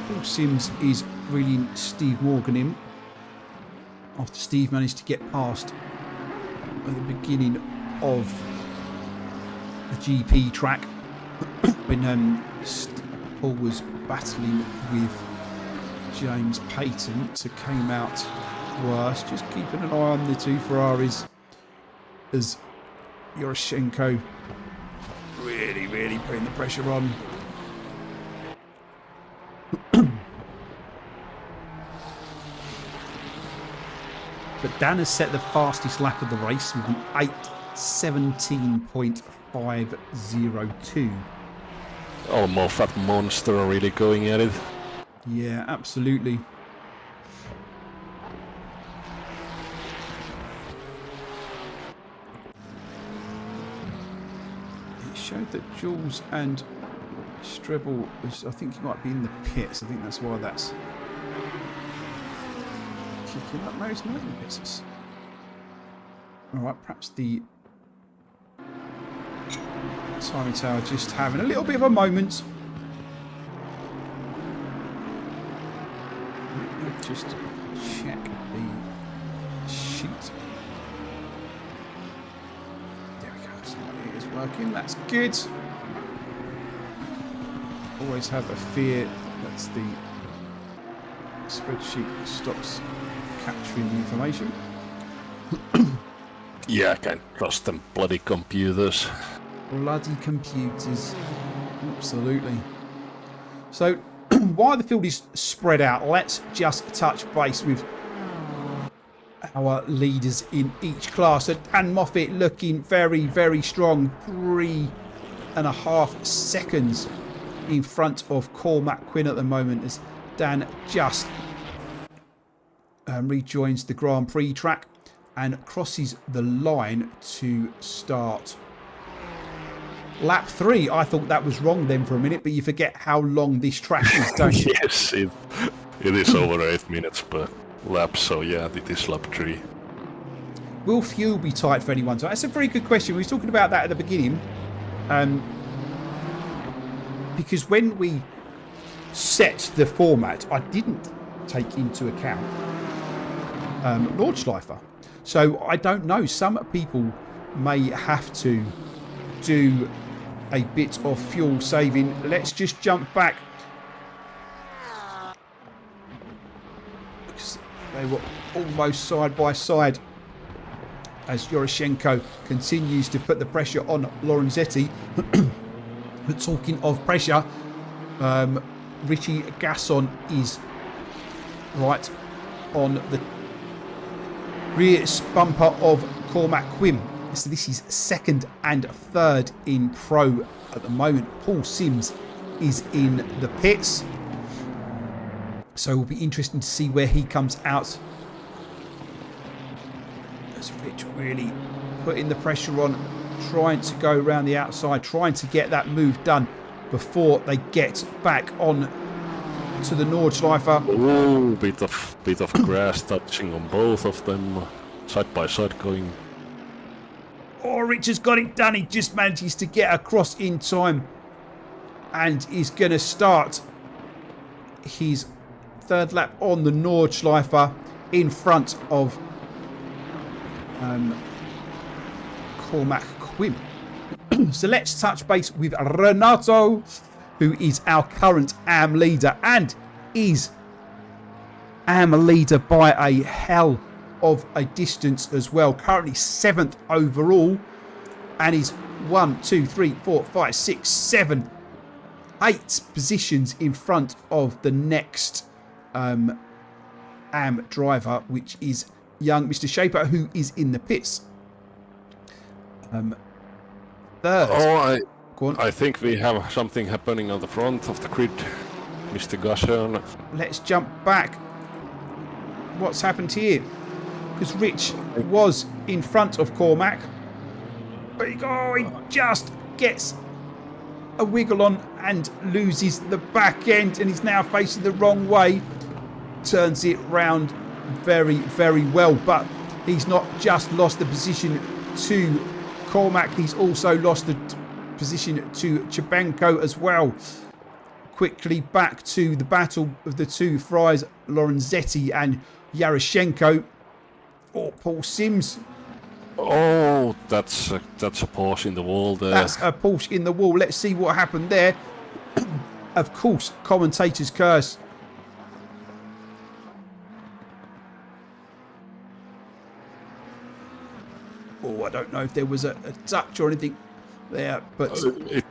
Paul Sims is reeling Steve Morgan in, after Steve managed to get past at the beginning of the GP track when Paul was battling with James Payton, so came out worse. Just keeping an eye on the 2 Ferraris as Yaroshenko really putting the pressure on. But Dan has set the fastest lap of the race with an 8:17.502. Oh, Moffat Monster are really going at it. Yeah, absolutely. It showed that Jules and Strebel, I think he might be in the pits. I think that's why that's kicking up. No, he's not in the pits. Alright, perhaps the timing tower just having a little bit of a moment. Just check the sheet. There we go. So it is working. That's good. Always have a fear that the spreadsheet stops capturing the information. Yeah, I can't trust them bloody computers. Bloody computers. Absolutely. So while the field is spread out, let's just touch base with our leaders in each class. So Dan Moffat looking very, very strong. 3.5 seconds in front of Cormac Quinn at the moment as Dan just rejoins the Grand Prix track and crosses the line to start lap 3. I thought that was wrong then for a minute, but you forget how long this track is, don't you? Yes, it is over 8 minutes per lap, so yeah, it is lap 3. Will fuel be tight for anyone? So that's a very good question. We were talking about that at the beginning. Because when we set the format, I didn't take into account Nordschleife. So I don't know. Some people may have to do a bit of fuel saving. Let's just jump back. Because they were almost side by side as Yoroshenko continues to put the pressure on Lorenzetti. But talking of pressure, Richie Gasson is right on the rear bumper of Cormac Quinn. So this is second and third in pro at the moment. Paul Sims is in the pits. So it will be interesting to see where he comes out. As Rich really putting the pressure on, trying to go around the outside, trying to get that move done before they get back on to the Nordschleife. Ooh, bit of grass touching on both of them, side by side going. Oh, Rich has got it done. He just manages to get across in time and is going to start his third lap on the Nordschleife in front of Cormac Quinn. So let's touch base with Renato, who is our current AM leader and is AM leader by a hell of a distance as well. Currently 7th overall and is 1, 2, 3, 4, 5, 6, 7, 8 positions in front of the next AM driver, which is young Mr. Shaper, who is in the pits. Third. Oh, I think we have something happening on the front of the grid, Mr. Gasson. Let's jump back. What's happened here? Because Rich was in front of Cormac, but he just gets a wiggle on and loses the back end, and he's now facing the wrong way. Turns it round very, very well, but he's not just lost the position to Cormac, he's also lost the position to Chabanko as well. Quickly back to the battle of the two Fries, Lorenzetti and Yaroshenko. Oh, Paul Sims. Oh, that's a Porsche in the wall there. That's a Porsche in the wall. Let's see what happened there. Of course, commentator's curse. Oh, I don't know if there was a touch or anything there, but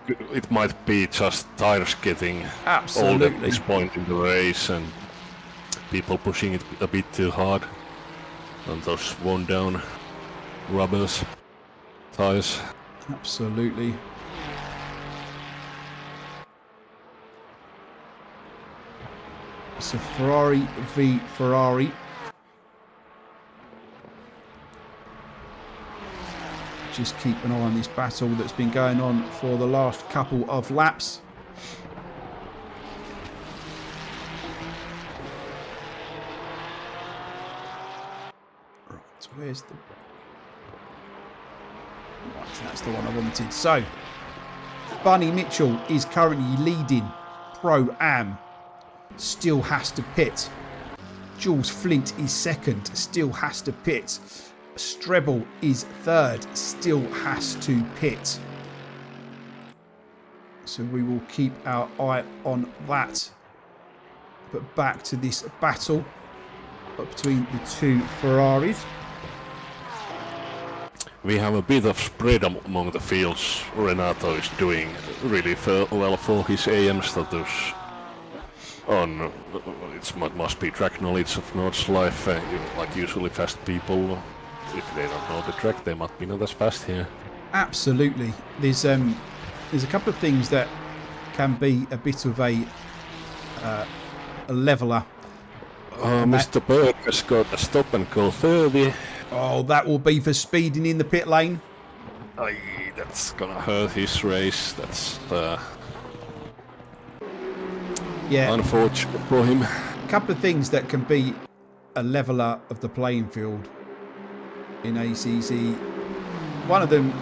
it might be just tires getting absolutely old at this point in the race and people pushing it a bit too hard on those worn down rubbers tires. Absolutely. So Ferrari v Ferrari. Just keep an eye on this battle that's been going on for the last couple of laps. Right, so where's the... Right, so that's the one I wanted. So, Bunny Mitchell is currently leading Pro-Am. Still has to pit. Jules Flint is second. Still has to pit. Strebel is third, still has to pit. So we will keep our eye on that. But back to this battle between the two Ferraris. We have a bit of spread among the fields. Renato is doing really well for his AM status. on must be track knowledge of Nordschleife. Like usually fast people, if they don't know the track, they might be not as fast here. Absolutely. There's a couple of things that can be a bit of a leveller. Mr. Bird has got a stop and go 30. Oh, that will be for speeding in the pit lane. Aye, that's gonna hurt his race. That's unfortunate for him. A couple of things that can be a leveller of the playing field in ACC. One of them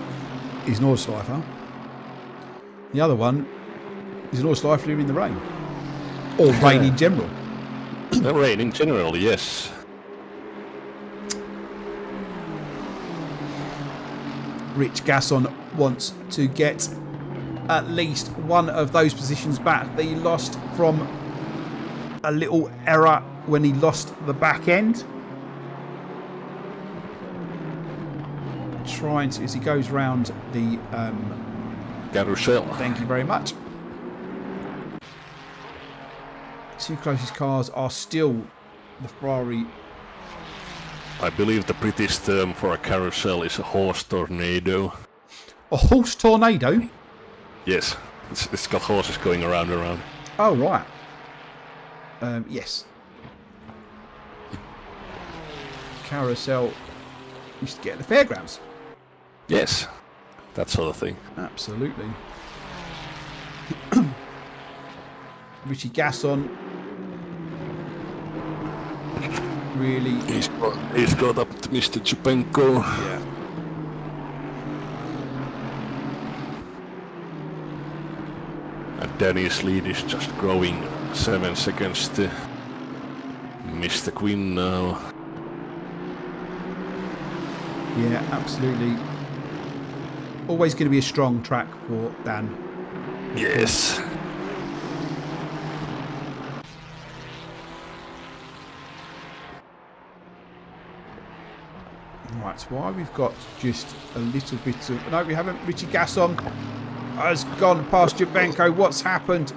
is Nordschleife. The other one is Nordschleife in the rain. Or rain in general. The rain in general, yes. Rich Gasson wants to get at least one of those positions back that he lost from a little error when he lost the back end. Trying to, as he goes round the carousel. Thank you very much. Two closest cars are still the Ferrari. I believe the British term for a carousel is a horse tornado. A horse tornado? Yes, it's got horses going around and around. Oh, right. Yes. Carousel used to get at the fairgrounds. Yes, that sort of thing. Absolutely. Richie Gasson. Really. He's got up to Mr. Chupenko. Yeah. And Danny's lead is just growing 7 seconds to Mr. Quinn now. Yeah, absolutely. Always going to be a strong track for Dan. Yes. Right, so why we've got just a little bit of... No, we haven't. Richie Gasson has gone past Jubenko. What's happened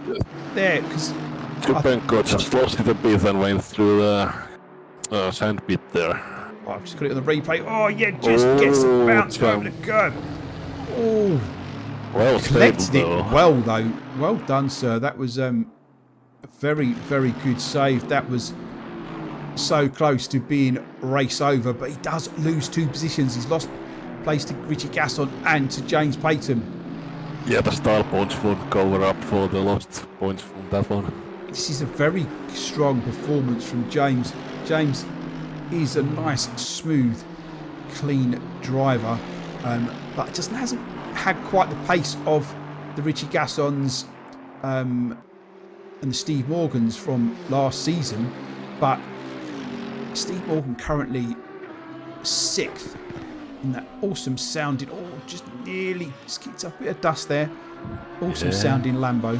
there? Because Chupenko just lost it a bit and went through the sand pit there. I've just got it on the replay. Oh, yeah, just gets a bounce over the curb. Oh, well collected it though. well, though. Well done, sir. That was a very, very good save. That was so close to being race over, but he does lose 2 positions. He's lost place to Richie Gasson and to James Payton. Yeah, the style points would cover up for the lost points from that one. This is a very strong performance from James. James is a nice, smooth, clean driver, but just hasn't had quite the pace of the Richie Gassons and the Steve Morgans from last season. But Steve Morgan currently 6th in that awesome sounding, just nearly just kicked up a bit of dust there. Awesome sounding Lambo.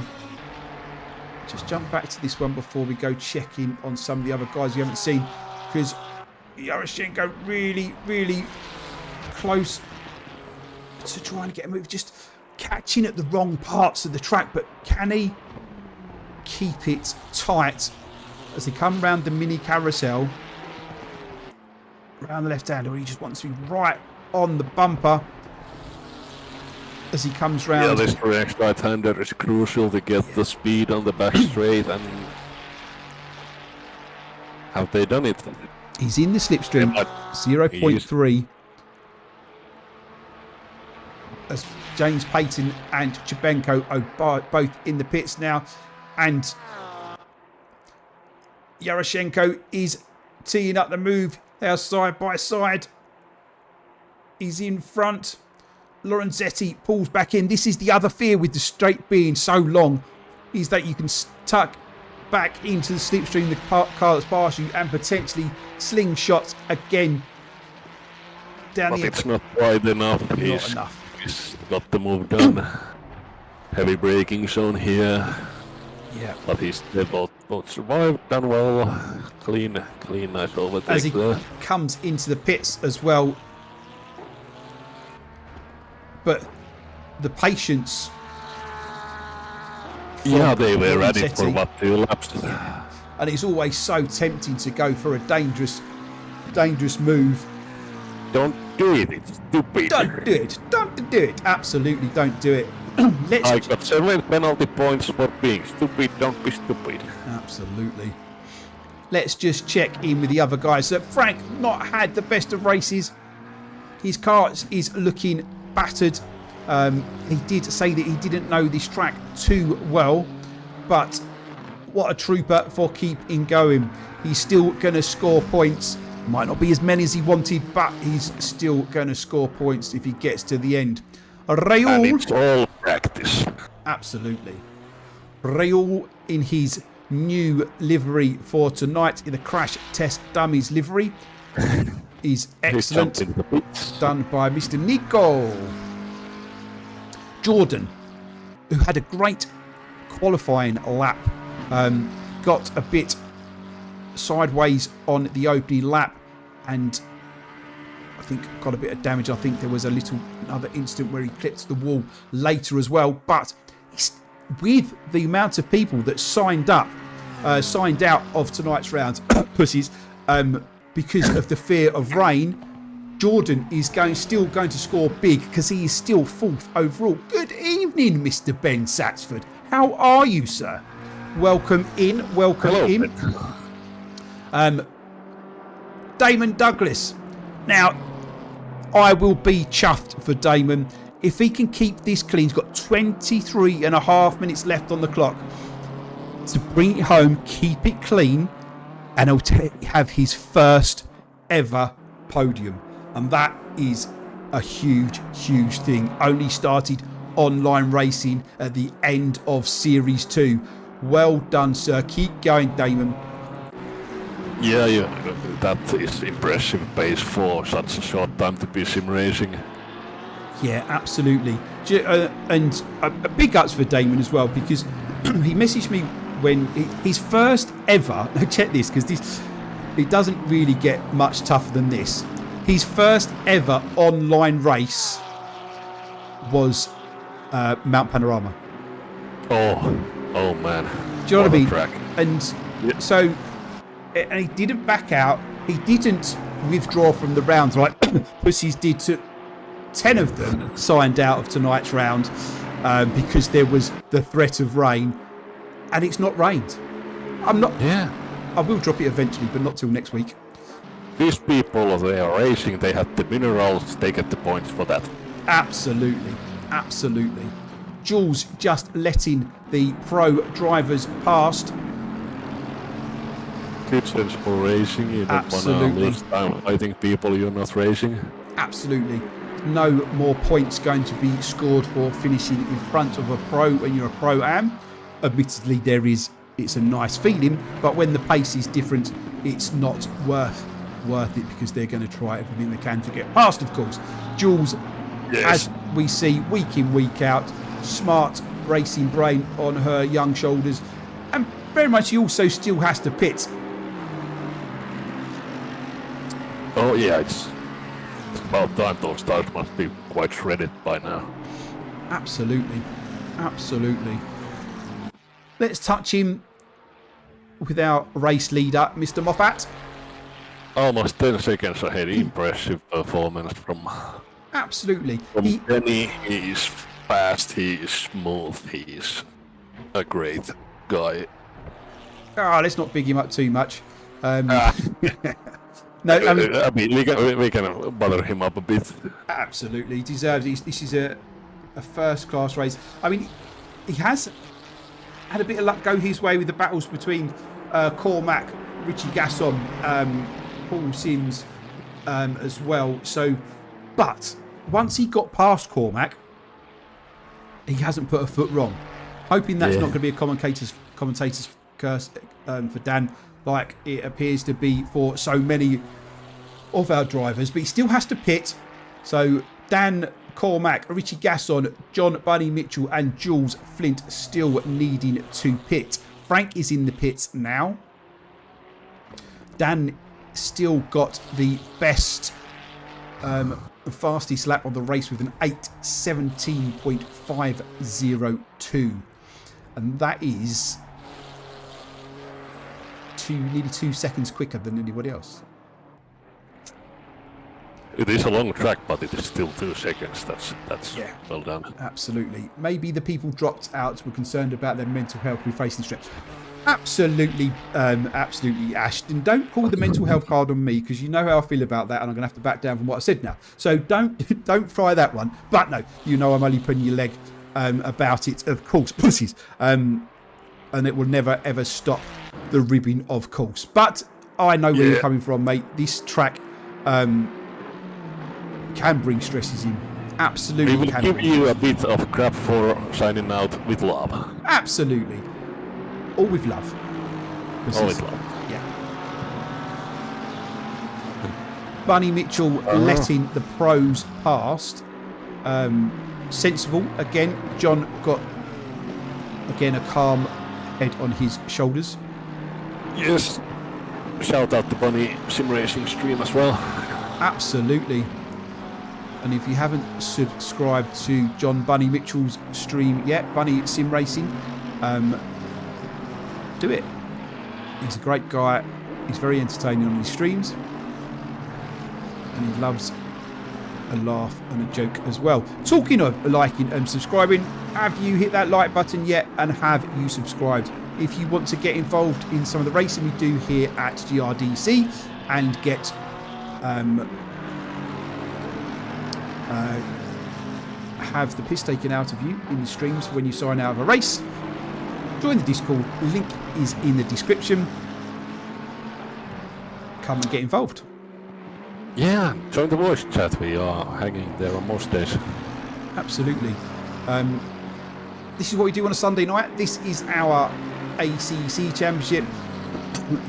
Just jump back to this one before we go check in on some of the other guys we haven't seen, because Yaroshenko really, really close to trying to get a move, just catching at the wrong parts of the track, but can he keep it tight as they come round the mini carousel, around the left hand, or he just wants to be right on the bumper as he comes round. Yeah, this correct right-hander is crucial to get the speed on the back straight, and have they done it? He's in the slipstream, 0.3. As James Payton and Chubenko are both in the pits now, and Yaroshenko is teeing up the move. They are side by side. He's in front. Lorenzetti pulls back in. This is the other fear with the straight being so long, is that you can tuck back into the slipstream, the car that's past you, and potentially slingshot again. But it's not wide enough. Not enough. He's got the move done. Heavy braking zone here. Yeah. But he's both survived, done well. Clean, nice overtake as he there. comes into the pits as well. But the patience Yeah, they were ready for Setti. what 2 laps. And it's always so tempting to go for a dangerous move. Don't do it, it's stupid. Don't do it. Don't do it. Absolutely don't do it. I got 7 penalty points for being stupid. Don't be stupid. Absolutely. Let's just check in with the other guys. Frank not had the best of races. His car is looking battered. He did say that he didn't know this track too well, but what a trooper for keeping going. He's still going to score points. Might not be as many as he wanted, but he's still going to score points if he gets to the end. Raul, And it's all practice. absolutely. Raul in his new livery for tonight, in the Crash Test Dummies livery, is excellent. He's jumping the pits. Done by Mr. Nico. Jordan, who had a great qualifying lap, got a bit sideways on the opening lap and I think got a bit of damage. I think there was another incident where he clipped the wall later as well, but with the amount of people that signed out of tonight's round, pussies, because of the fear of rain, Jordan is still going to score big because he is still 4th overall. Good evening, Mr. Ben Satsford. How are you, sir? Welcome in. Hello, in. Damon Douglas. Now, I will be chuffed for Damon. If he can keep this clean, he's got 23 and a half minutes left on the clock to bring it home, keep it clean, and he'll have his first ever podium. And that is a huge, huge thing. Only started online racing at the end of Series 2. Well done, sir. Keep going, Damon. Yeah, that is impressive pace for such a short time to be sim racing. Yeah, absolutely. And big ups for Damon as well, because he messaged me when his first ever, now check this, because it doesn't really get much tougher than this. His first ever online race was Mount Panorama. Oh man. Do you know what I mean? Track. And Yeah. so, and he didn't back out. He didn't withdraw from the rounds like pussies did to 10 of them signed out of tonight's round because there was the threat of rain, and it's not rained. Yeah. I will drop it eventually, but not till next week. These people, they are racing, they have the minerals, they get the points for that. Absolutely. Absolutely. Jules just letting the pro drivers past. Good sensible racing, you don't want to Absolutely. lose time fighting people you're not racing. Absolutely. No more points going to be scored for finishing in front of a pro when you're a pro-am. Admittedly, it's a nice feeling, but when the pace is different, it's not worth it, because they're going to try everything they can to get past, of course. Jules, Yes. as we see week in, week out, smart racing brain on her young shoulders, and very much he also still has to pit. Oh yeah, it's about time those tires must be quite shredded by now. Absolutely. Absolutely. Let's touch him with our race leader, Mr. Moffat. Almost 10 seconds ahead, impressive performance from Absolutely. Danny. He is fast, he is smooth, he is a great guy. Let's not big him up too much. No, I mean, we can bother him up a bit. absolutely. He deserves it. This is a first-class race. I mean, he has had a bit of luck go his way with the battles between Cormac, Richie Gasson, Paul Sims as well. So, but once he got past Cormac, he hasn't put a foot wrong. Hoping that's not going to be a commentator's curse for Dan, like it appears to be for so many of our drivers. But he still has to pit. So Dan, Cormac, Richie Gasson, John Bunny Mitchell and Jules Flint still needing to pit. Frank is in the pits now. Dan still got the best fastest lap on the race with an 8:17.502. and that is nearly 2 seconds quicker than anybody else. It is a long track, but it is still 2 seconds. That's well done. Absolutely. Maybe the people dropped out were concerned about their mental health with facing strips. Absolutely, Ashton. Don't pull the mental health card on me, because you know how I feel about that, and I'm going to have to back down from what I said now. So don't try that one. But no, you know I'm only putting your leg about it, of course, pussies. And it will never ever stop the ribbing, of course. But I know where you're coming from, mate. This track can bring stresses in. Absolutely. We will give you a bit of crap for signing out with love. Absolutely. All with love. All with love. Yeah. Bunny Mitchell letting the pros past. Sensible. Again, John got, a calm head on his shoulders. Yes. Shout out to Bunny Sim Racing stream as well. Absolutely. And if you haven't subscribed to John Bunny Mitchell's stream yet, Bunny Sim Racing, do it. He's a great guy. He's very entertaining on his streams, and he loves a laugh and a joke as well. Talking of liking and subscribing, have you hit that like button yet, and have you subscribed? If you want to get involved in some of the racing we do here at GRDC and get have the piss taken out of you in the streams when you sign out of a race, join the Discord. Link is in the description. Come and get involved. Yeah, join the voice chat. We are hanging there on most days. Absolutely. This is what we do on a Sunday night. This is our ACC Championship.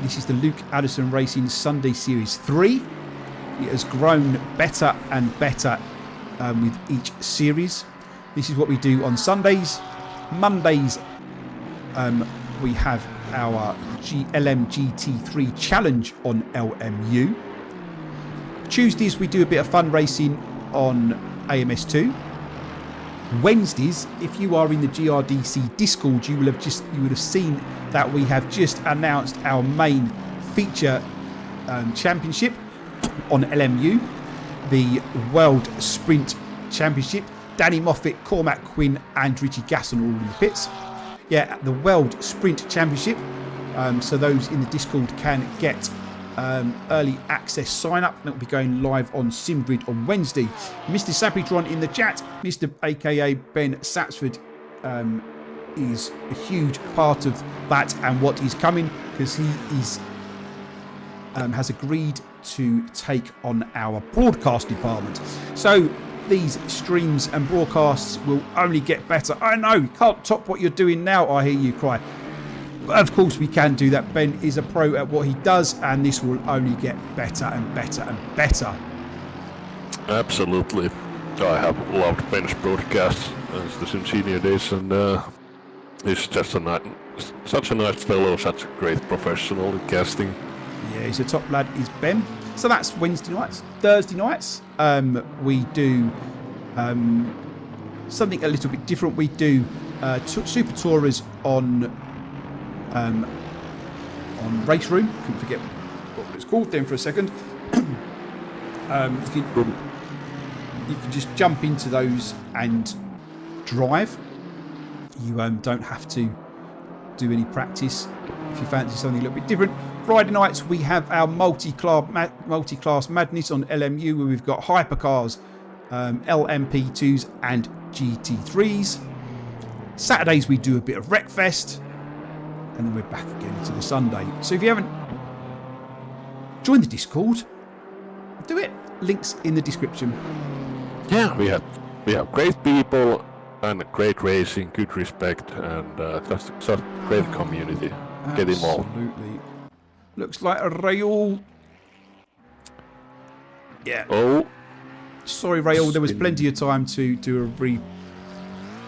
This is the Luke Addison Racing Sunday Series 3. It has grown better and better with each series. This is what we do on Sundays. Mondays, we have our LMGT3 Challenge on LMU. Tuesdays, we do a bit of fun racing on AMS2. Wednesdays, if you are in the GRDC Discord, you would have seen that we have just announced our main feature championship on LMU, the World Sprint Championship. Danny Moffat, Cormac Quinn and Richie Gasson are all in the pits. Yeah, the World Sprint Championship. So those in the Discord can get early access sign up. That will be going live on SimGrid on Wednesday. Mr. Sapitron in the chat, Mr. aka Ben Satsford, is a huge part of that and what is coming, because he is has agreed to take on our broadcast department. So these streams and broadcasts will only get better. I know, you can't top what you're doing now, I hear you cry. But of course we can do that. Ben is a pro at what he does, and this will only get better and better and better. Absolutely. I have loved Ben's broadcasts since senior days, and he's just such a nice fellow, such a great professional in casting. Yeah, he's a top lad, is Ben. So that's Wednesday nights. Thursday nights, we do something a little bit different. We do Super Tourers on Race Room. Couldn't forget what it's called then for a second. You can just jump into those and drive. You don't have to do any practice if you fancy something a little bit different. Friday nights we have our multi-class madness on LMU, where we've got hypercars, LMP2s and GT3s. Saturdays we do a bit of Wreckfest, and then we're back again to the Sunday. So if you haven't joined the Discord, do it. Links in the description. Yeah, we have great people and great racing, good respect, and just a great community. Get involved. Absolutely. Looks like a Raul. Yeah. Oh. Sorry, Raul. There was plenty of time to do a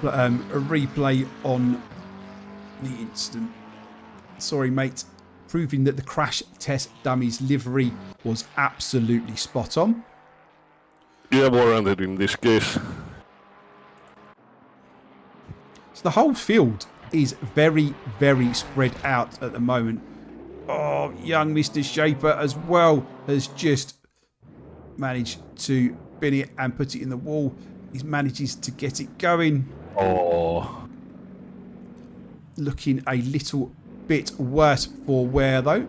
replay on the instant. Sorry, mate. Proving that the crash test dummies livery was absolutely spot on. Yeah, warranted in this case. So the whole field is very, very spread out at the moment. Oh, young Mr. Shaper as well has just managed to bin it and put it in the wall. He manages to get it going. Oh. Looking a little bit worse for wear though.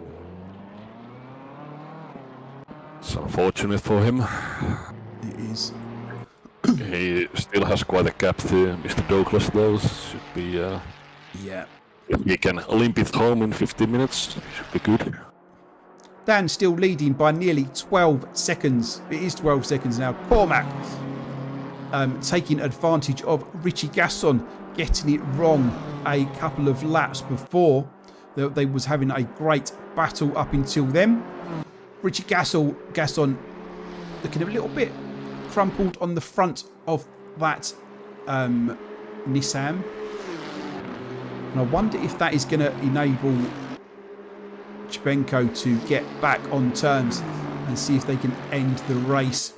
It's unfortunate for him. It is. He still has quite a gap to Mr. Douglas though. Should be... Yeah. If he can limp it home in 15 minutes, should be good. Dan still leading by nearly 12 seconds. It is 12 seconds now. Cormac taking advantage of Richie Gasson getting it wrong a couple of laps before. They was having a great battle up until then. Richie Gasson looking a little bit crumpled on the front of that Nissan. And I wonder if that is going to enable Chipenko to get back on terms and see if they can end the race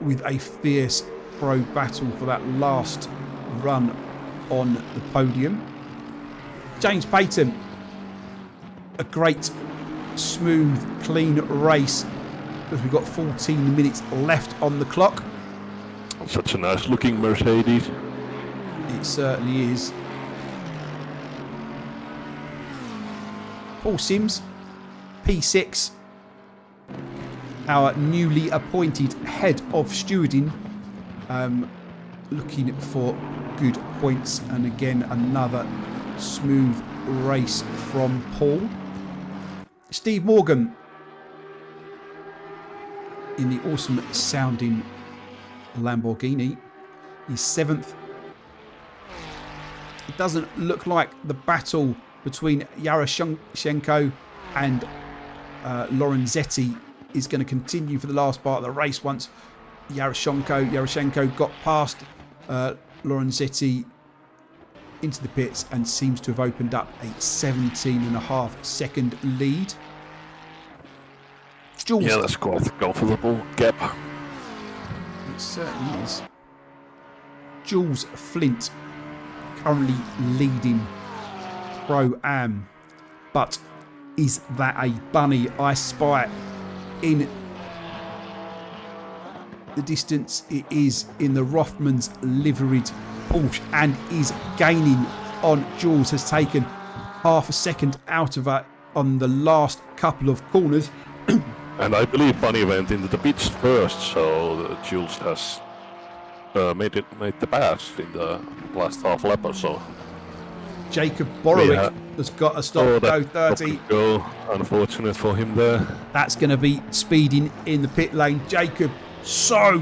with a fierce pro battle for that last run on the podium. James Payton, a great, smooth, clean race as we've got 14 minutes left on the clock. Such a nice looking Mercedes. It certainly is. Paul Sims, P6, our newly appointed head of stewarding, looking for good points, and again another smooth race from Paul. Steve Morgan in the awesome sounding Lamborghini is 7th. It doesn't look like the battle between Yaroshenko and Lorenzetti is going to continue for the last part of the race. Once Yaroshenko got past Lorenzetti into the pits and seems to have opened up a 17.5 second lead. Jules. Yeah, that's quite a comfortable gap. It certainly is. Jules Flint currently leading Pro-Am, but is that a bunny? I spy it in the distance. It is in the Rothmans liveried Porsche and is gaining on Jules. Has taken half a second out of it on the last couple of corners. And I believe Bunny went into the pits first, so Jules has made the pass in the last half lap or so. Jacob Borowick has got a stop go 30. Go. Unfortunate for him there. That's going to be speeding in the pit lane. Jacob, so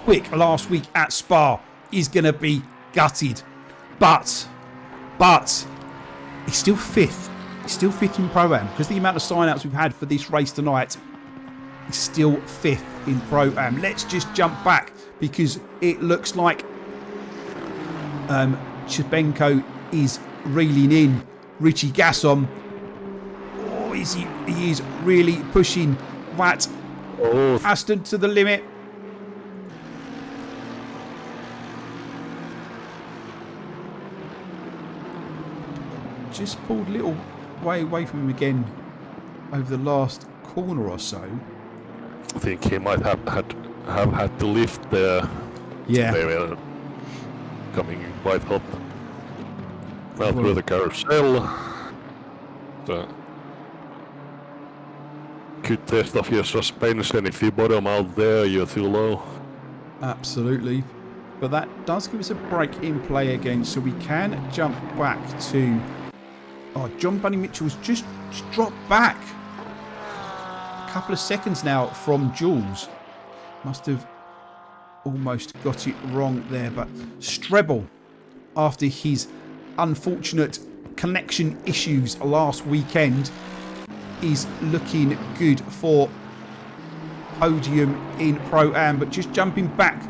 quick last week at Spa, is going to be gutted. But he's still fifth. He's still fifth in Pro-Am because the amount of sign-outs we've had for this race tonight. He's still fifth in Pro-Am. Let's just jump back because it looks like Chipenko is reeling in Richie Gasson. Oh, he is really pushing that Aston to the limit. Just pulled a little way away from him again over the last corner or so. I think he might have had to lift there. Yeah. They were coming in quite hot. Well, through the carousel. So, good test of your suspension. If you bottom out there, you're too low. Absolutely. But that does give us a break in play again, so we can jump back to... Oh, John Bunny Mitchell's just dropped back. A couple of seconds now from Jules. Must have almost got it wrong there, but Strebel, after his unfortunate connection issues last weekend, is looking good for podium in Pro-Am, but just jumping back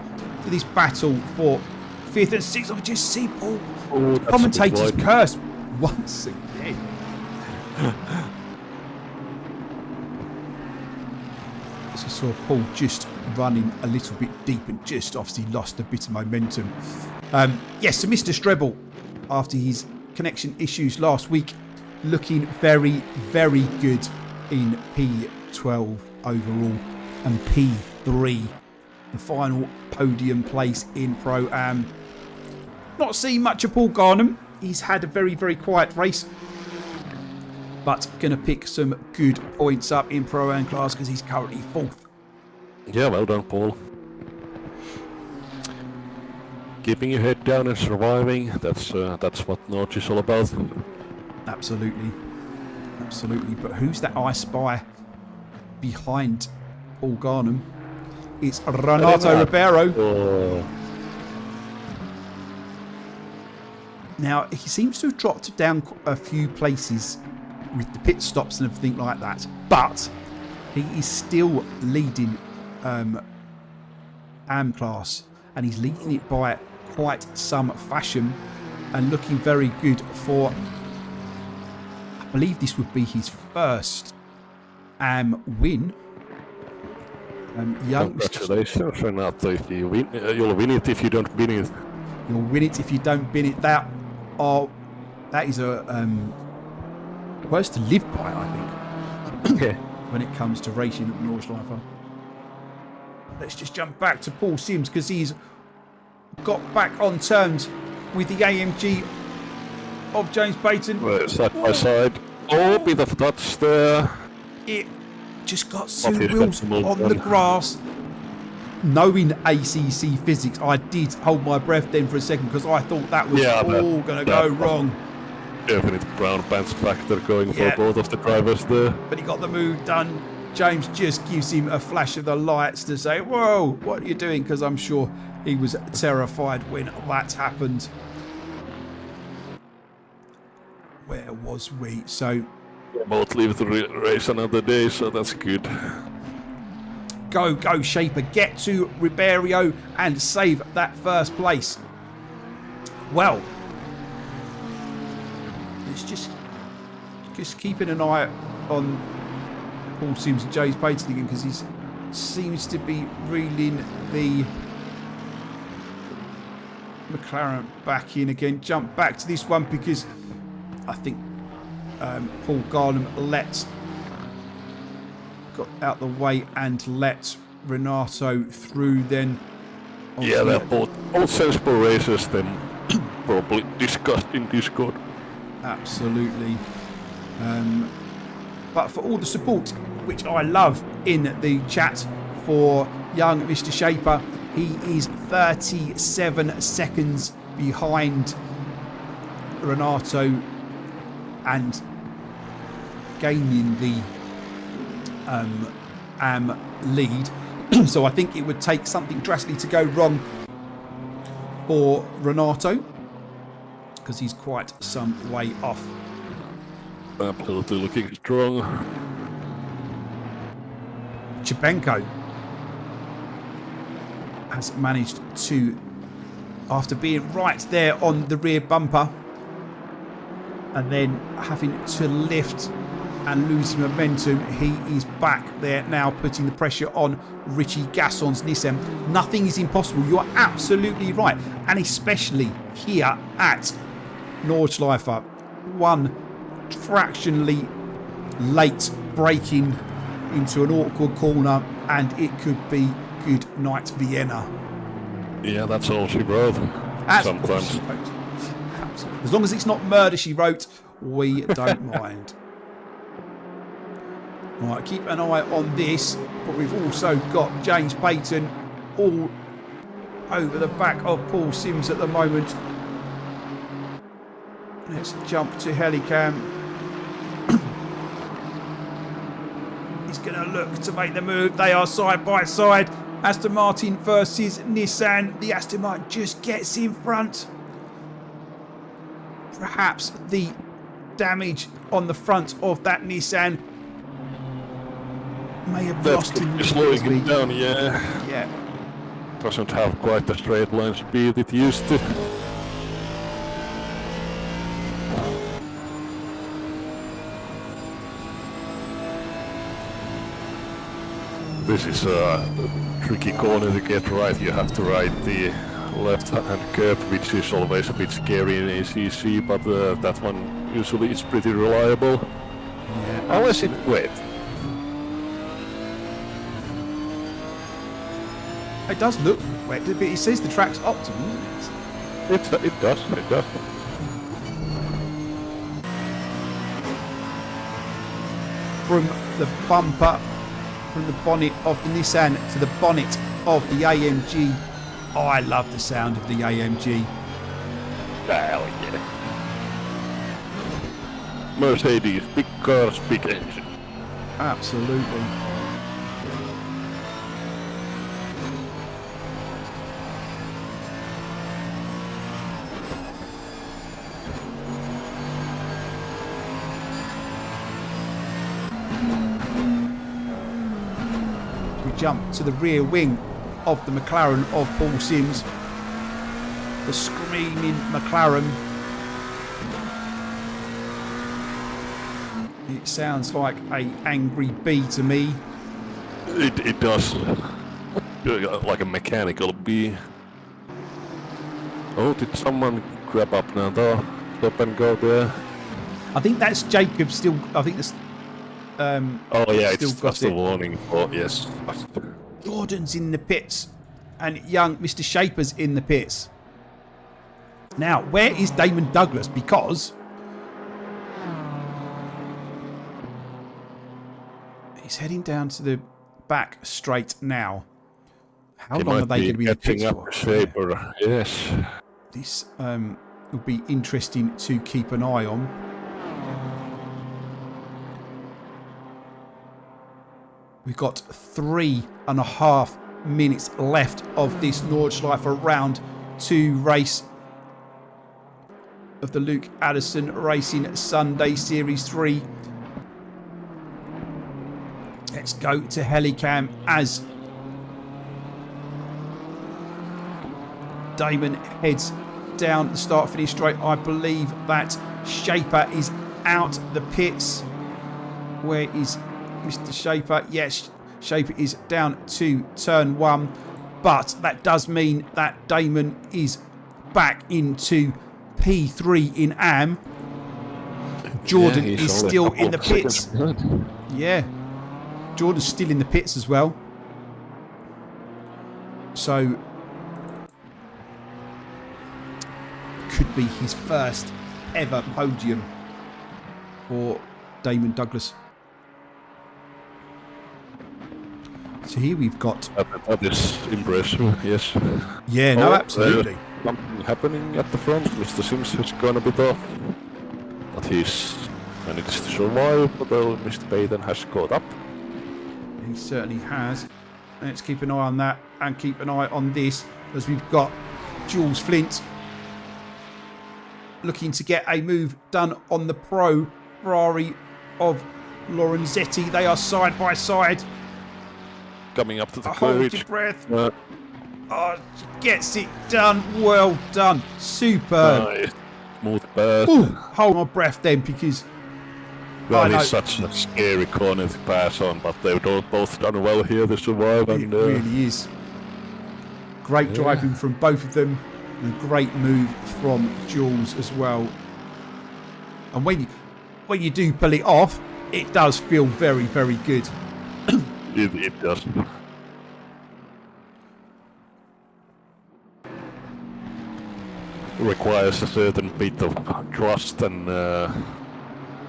to this battle for 5th and 6th. I just see Paul. Commentators curse once again. So I saw Paul just running a little bit deep and just obviously lost a bit of momentum. Yes, so Mr. Strebel, after his connection issues last week. Looking very, very good in P12 overall and P3, the final podium place in Pro-Am. Not seeing much of Paul Garnham. He's had a very, very quiet race, but going to pick some good points up in Pro-Am class because he's currently 4th. Yeah, well done, Paul. Keeping your head down and surviving, that's what Notch is all about. Absolutely. Absolutely. But who's that I spy behind Paul Garnham? It's Renato Ribeiro. Oh. Now, he seems to have dropped down a few places with the pit stops and everything like that. But he is still leading AM class. And he's leading it by quite some fashion. And looking very good for... I believe this would be his first win. Congratulations, Renato. If you win, you'll win it if you don't win it. You'll win it if you don't win it. That is a words to live by, I think. Yeah. When it comes to racing at Nordschleife. Let's just jump back to Paul Sims because he's got back on terms with the AMG of James Payton. Well, side by side. Oh, bit of touch there. It just got two wheels on the grass. Knowing ACC physics, I did hold my breath then for a second because I thought that was all going to go wrong. Definite brown pants factor going for both of the drivers there. But he got the move done. James just gives him a flash of the lights to say, whoa, what are you doing? Because I'm sure he was terrified when that happened. Where was we? So... both live to race another day, so that's good. Go, Shaper. Get to Ribeiro and save that first place. Well, it's just keeping an eye on Paul Sims and James Payton again because he seems to be reeling the McLaren back in again. Jump back to this one because I think Paul Garnham got out the way and let Renato through then. Yeah, they're both sensible racers then. Probably discussed in Discord. Absolutely. But for all the support, which I love in the chat for young Mr. Shaper, he is 37 seconds behind Renato and gaining the AM lead. So I think it would take something drastically to go wrong for Renato because he's quite some way off. Absolutely looking strong. Chepenko has managed to, after being right there on the rear bumper and then having to lift and losing momentum, he is back there now, putting the pressure on Richie Gasson's Nissan. Nothing is impossible. You are absolutely right. And especially here at Nordschleife. One fractionally late braking into an awkward corner and it could be good night Vienna. Yeah, that's all she wrote. Sometimes. As long as it's not murder she wrote, we don't mind. Right, keep an eye on this, but we've also got James Payton all over the back of Paul Sims at the moment. Let's jump to Helicam. He's going to look to make the move. They are side by side. Aston Martin versus Nissan. The Aston Martin just gets in front. Perhaps the damage on the front of that Nissan may have lost him. Slowing him down, yeah. Yeah. Doesn't have quite the straight line speed it used to. This is a tricky corner to get right. You have to ride the left-hand curb, which is always a bit scary in ACC, but that one usually is pretty reliable. Yeah, Unless it's wet. it does look wet, but it says the track's optimal, doesn't it? It does. From the bumper, from the bonnet of the Nissan to the bonnet of the AMG. Oh, I love the sound of the AMG. Hell yeah. Mercedes, big cars, big engine. Absolutely. We jump to the rear wing of the McLaren of Paul Sims. The screaming McLaren. It sounds like a angry bee to me. It does. Like a mechanical bee. Oh, did someone grab up now? Stop and go there. I think that's Jacob still. I think that's. Oh yeah, still it's got just a it. warning. Oh yes. Gordon's in the pits, and young Mr. Shaper's in the pits. Now, where is Damon Douglas? Because he's heading down to the back straight now. How long are they going to be in the pits for? Shaper. Yes. This will be interesting to keep an eye on. We've got 3.5 minutes left of this Nordschleife round 2 race of the Luke Addison Racing Sunday Series 3. Let's go to Helicam as Damon heads down the start-finish straight. I believe that Shaper is out the pits. Where is Mr. Shaper? Yes, Shaper is down to turn 1. But that does mean that Damon is back into P3 in AM. Jordan is still in the pits. Yeah. Jordan's still in the pits as well. So could be his first ever podium for Damon Douglas. So here we've got... That is impressive, yes. Yeah, no, absolutely. Something happening at the front. Mr. Sims is gone a bit off. But he's managed to survive, but Mr. Baden has caught up. He certainly has. Let's keep an eye on that and keep an eye on this as we've got Jules Flint looking to get a move done on the Pro Ferrari of Lorenzetti. They are side by side. Coming up to the Hold your breath. Oh, gets it done. Well done. Superb. Nice. Smooth pass. Ooh, hold my breath then because that is such a scary corner to pass on, but they've both done well here to survive. It really is. Great driving from both of them. And a great move from Jules as well. And when you do pull it off, it does feel very, very good. It does. Requires a certain bit of trust and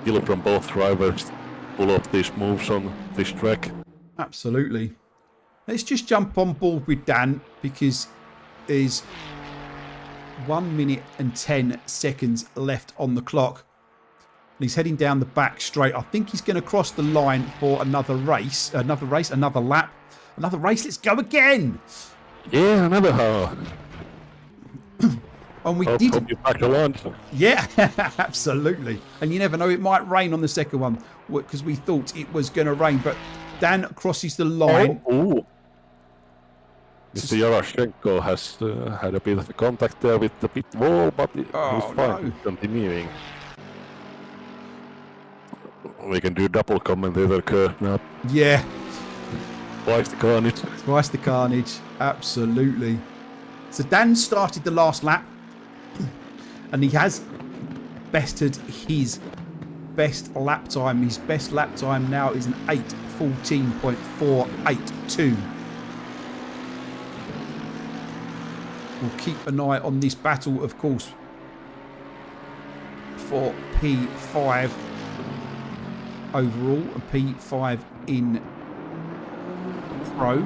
skill from both drivers to pull off these moves on this track. Absolutely. Let's just jump on board with Dan because there's 1 minute and 10 seconds left on the clock. And he's heading down the back straight. I think he's going to cross the line for another race, another lap, another race. Let's go again. Yeah, another hour. And we did. Hope you back to lunch. Yeah, absolutely. And you never know, it might rain on the second one because we thought it was going to rain. But Dan crosses the line. Oh. Mr. Yaroshenko has had a bit of contact there with the pit wall, but he's fine. No. Continuing. We can do double commentator curve now. Yeah. Twice the carnage. Twice the carnage. Absolutely. So Dan started the last lap and he has bested his best lap time. His best lap time now is an 8:14.482. We'll keep an eye on this battle, of course, for P5 overall and P5 in Pro.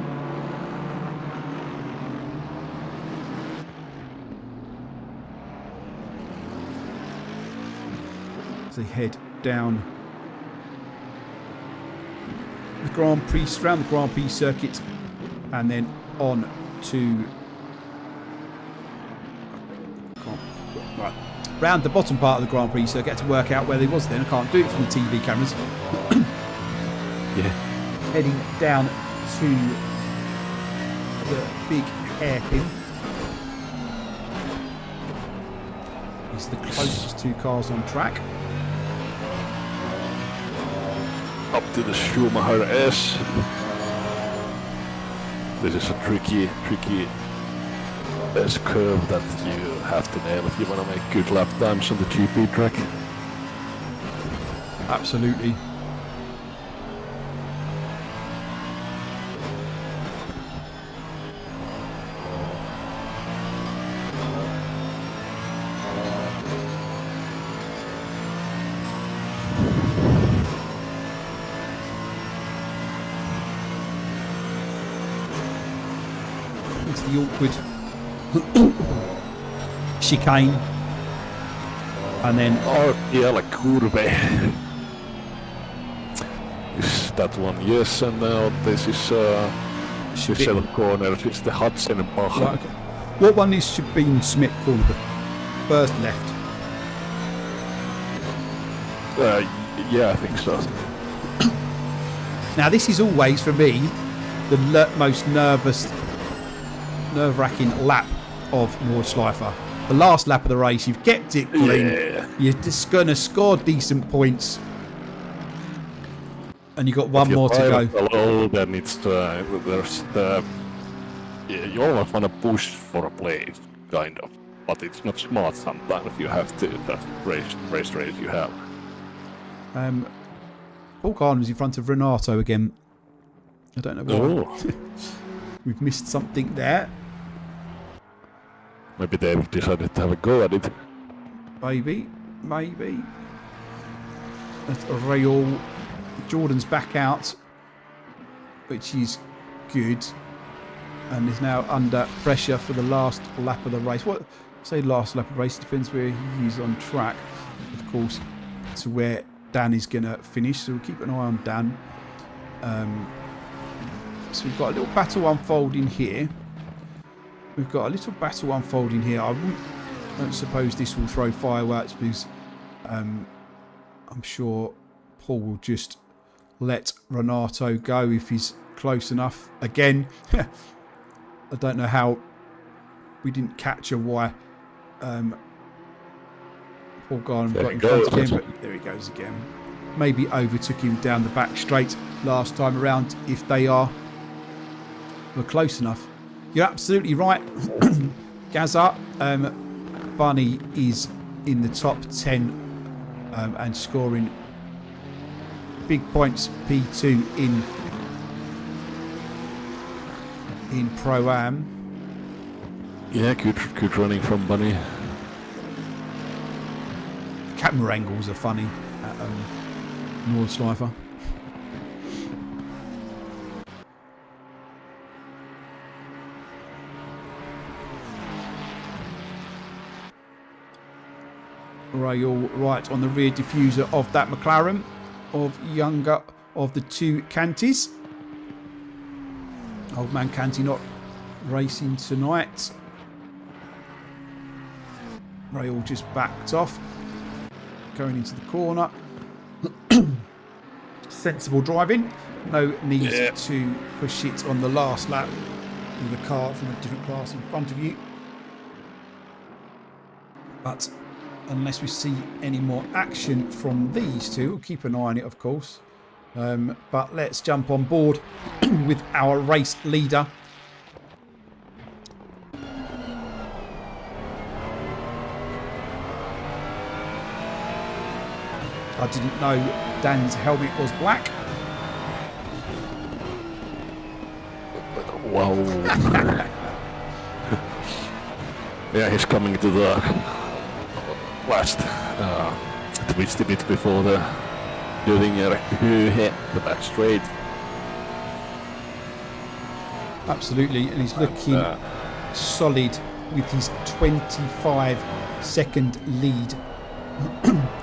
As they head down the Grand Prix, around the Grand Prix circuit, and then on to round the bottom part of the Grand Prix circuit to work out where they was then. I can't do it from the TV cameras. Yeah. Heading down to the big hairpin. It's the closest two cars on track. Up to the Schumacher S. This is a tricky S curve that you have to nail if you want to make good lap times on the GP track. Absolutely. Into the awkward chicane, and then la curve is that one, yes, and now this is the corner, it's the Hudson and Bach. Right, okay. What one is Sabine Smith corner? The first left. Yeah, I think so. Now this is always for me the most nerve-wracking lap of Nordschleife. The last lap of the race, you've kept it clean. Yeah. You're just going to score decent points, and you got one more to go. Hello, then it's there's the you always want to push for a place, kind of, but it's not smart sometimes. You have to the race you have. Paul Garden's in front of Renato again. I don't know why. Oh. We've missed something there. Maybe they've decided to have a go at it. Maybe. That's Raul. Jordan's back out, which is good, and is now under pressure for the last lap of the race. What say last lap of the race depends where he is on track, of course, to where Dan is going to finish. So we'll keep an eye on Dan. So we've got a little battle unfolding here. I don't suppose this will throw fireworks because I'm sure Paul will just let Renato go if he's close enough. Again, I don't know how we didn't capture why Paul Garden got in front again, but there he goes again. Maybe overtook him down the back straight last time around if they were close enough. You're absolutely right, Gaza. Bunny is in the top 10 and scoring big points. P2 in Pro-Am. Yeah, good running from Bunny. Camera angles are funny at Nordschleife. Rail right on the rear diffuser of that McLaren of younger of the two Canties. Old man Canty not racing tonight. Rail just backed off, going into the corner. Sensible driving. No need to push it on the last lap with a car from a different class in front of you. But unless we see any more action from these two, we'll keep an eye on it, of course. But let's jump on board with our race leader. I didn't know Dan's helmet was black. Wow. Yeah, he's coming to the last twitch bit before the doing the back straight. Absolutely, and he's looking solid with his 25-second lead.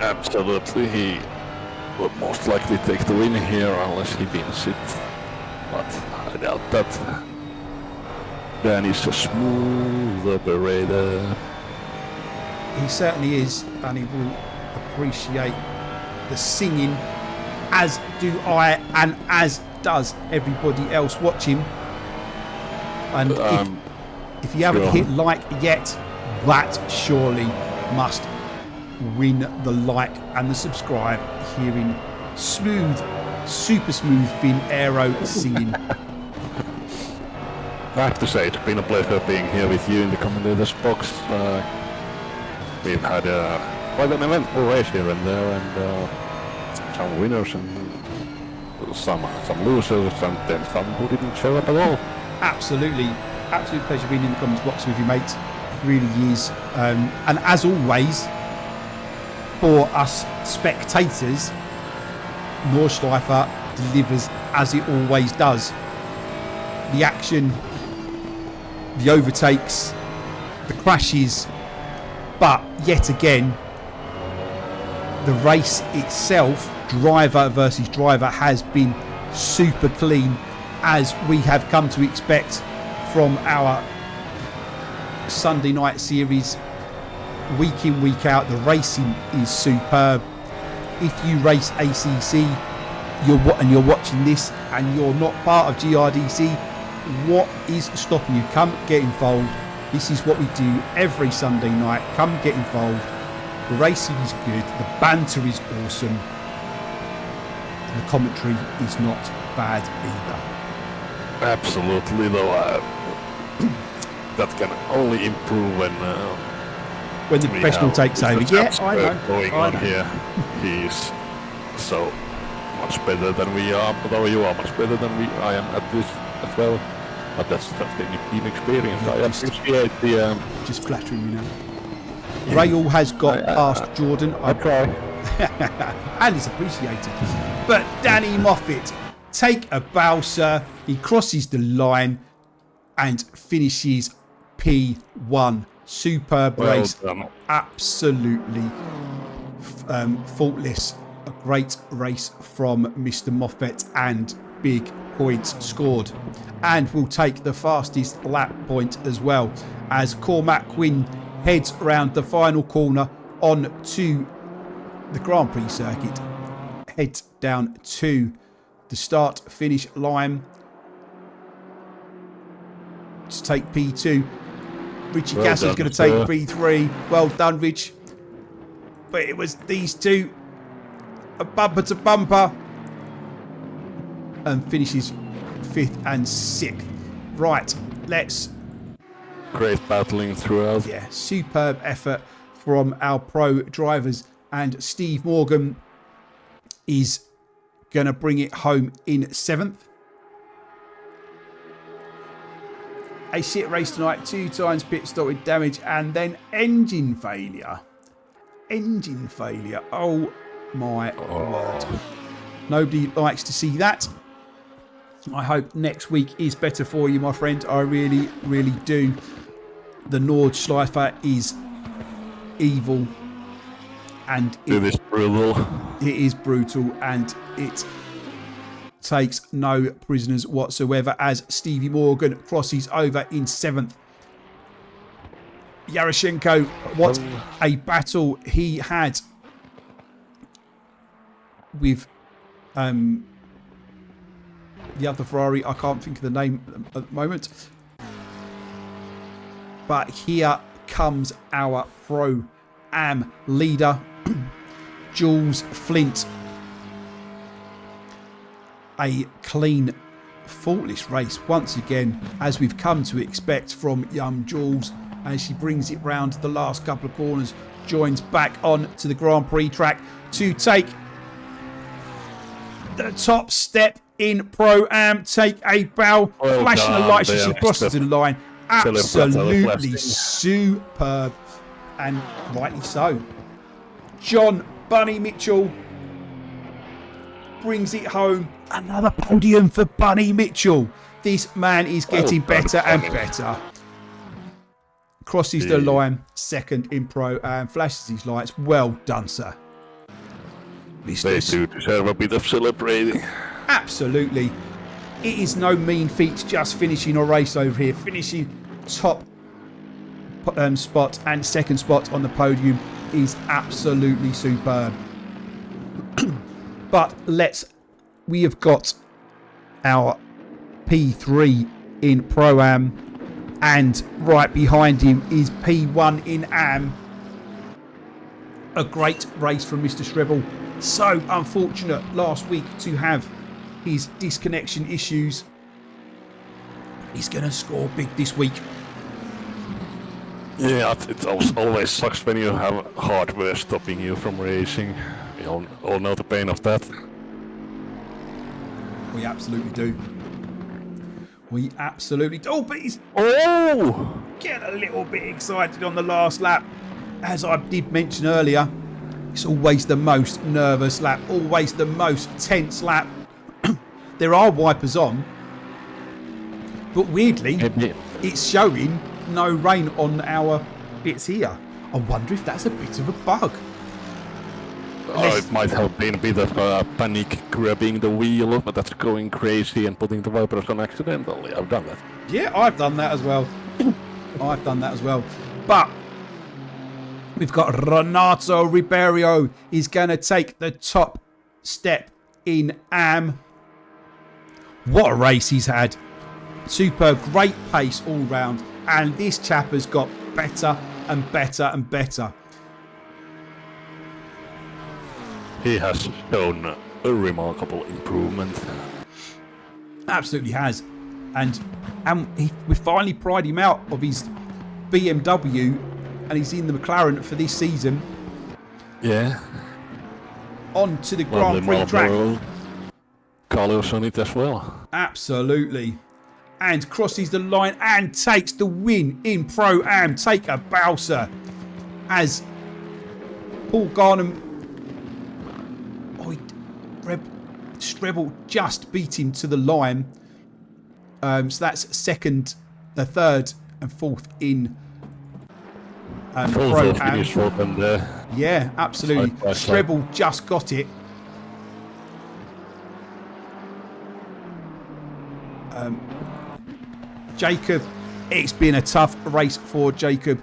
Absolutely, he will most likely take the win here unless he wins it. But I doubt that. Dan is a smooth operator. He certainly is, and he will appreciate the singing, as do I, and as does everybody else watching. And if you haven't hit like yet, that surely must win the like and the subscribe, hearing smooth, super smooth Finn Eero singing. I have to say, it's been a pleasure being here with you in the commentators box. We've had quite an eventful race here and there, and some winners and some losers, and then some who didn't show up at all. Absolutely, absolute pleasure being in the comments box with you, mate. It really is. And as always, for us spectators, Nordschleife delivers as it always does. The action, the overtakes, the crashes, but yet again, the race itself, driver versus driver, has been super clean, as we have come to expect from our Sunday night series. Week in, week out, the racing is superb. If you race ACC, you're watching this and you're not part of GRDC, what is stopping you? Come get involved. This is what we do every Sunday night. Come get involved. The racing is good. The banter is awesome. And the commentary is not bad either. Absolutely, though. That can only improve when the professional takes over. Yeah, I know. Going on here, he's so much better than we are. Although you are much better than I am at this as well. But that's the inexperience. I appreciate the. Just flattering me now. Rahul has got past Jordan. I try. And it's appreciated. But Danny Moffat, take a bow, sir. He crosses the line and finishes P1. Superb race. Done. Absolutely faultless. A great race from Mr. Moffat, and big points scored. And we'll take the fastest lap point as well, as Cormac Quinn heads round the final corner on to the Grand Prix circuit, heads down to the start finish line to take P2. Richie Cassell's going to take P3. Well done, Rich. But it was these two, a bumper to bumper, and finishes 5th and 6th. Right, let's. Great battling throughout. Yeah, superb effort from our pro drivers, and Steve Morgan is going to bring it home in 7th. A shit race tonight, 2 times pit stop with damage, and then engine failure. Engine failure. Oh my word. Nobody likes to see that. I hope next week is better for you, my friend. I really, really do. The Nordschleife is evil, and it is brutal. It is brutal, and it takes no prisoners whatsoever, as Stevie Morgan crosses over in 7th. Yaroshenko, what a battle he had with the other Ferrari. I can't think of the name at the moment. But here comes our Pro-Am leader, Jules Flint. A clean, faultless race once again, as we've come to expect from young Jules, as she brings it round the last couple of corners, joins back on to the Grand Prix track to take the top step in Pro-Am. Take a bow. Well Flashing the done lights as she there, crosses Mr. the line. Absolutely Blasting. superb. And rightly so. John Bunny Mitchell brings it home. Another podium for Bunny Mitchell. This man is getting better and better. Crosses the line, second in Pro and flashes his lights. Well done, sir. They do deserve a bit of celebrating. Absolutely. It is no mean feat just finishing a race over here. Finishing top spot and second spot on the podium is absolutely superb. But we have got our P3 in Pro-Am, and right behind him is P1 in Am. A great race from Mr. Shrevel. So unfortunate last week to have his disconnection issues. He's going to score big this week. Yeah, it always sucks when you have hardware stopping you from racing. We all know the pain of that. We absolutely do. We absolutely do. Oh, but he's getting a little bit excited on the last lap. As I did mention earlier, it's always the most nervous lap, always the most tense lap. There are wipers on, but weirdly, it's showing no rain on our bits here. I wonder if that's a bit of a bug. It might have been a bit of panic grabbing the wheel, but that's going crazy and putting the wipers on accidentally. I've done that. Yeah, I've done that as well. I've done that as well. But we've got Renato Ribeiro. He's going to take the top step in Am. What a race he's had. Superb, great pace all round. And this chap has got better and better and better. He has shown a remarkable improvement. Absolutely has. And we finally pried him out of his BMW, and he's in the McLaren for this season. Yeah. On to the Grand Prix track. Carlos on it as well. Absolutely. And crosses the line and takes the win in Pro-Am. Take a bow, sir. As Paul Garnham... Strebel just beat him to the line. So that's second, third and fourth in Pro-Am. Yeah, absolutely. Strebel just got it. Jacob, it's been a tough race for Jacob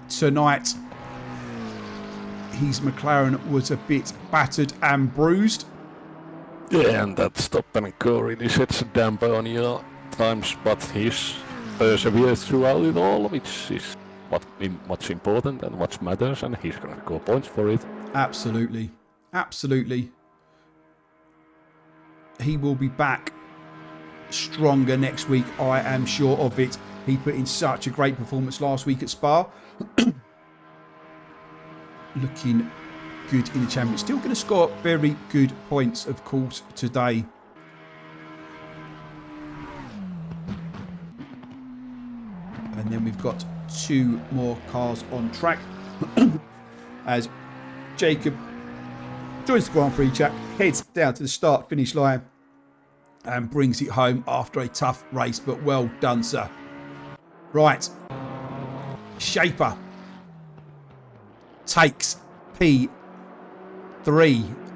tonight. His McLaren was a bit battered and bruised. Yeah, and that stop and go really sets a damper on your times, but he's persevered throughout it all, which is what's important and what matters, and he's going to score points for it. Absolutely. Absolutely. He will be back stronger next week, I am sure of it. He put in such a great performance last week at Spa. Looking good in the championship. Still going to score very good points, of course, today. And then we've got two more cars on track. As Jacob joins the Grand Prix track, heads down to the start-finish line and brings it home after a tough race, but well done, sir. Right. Shaper takes P3,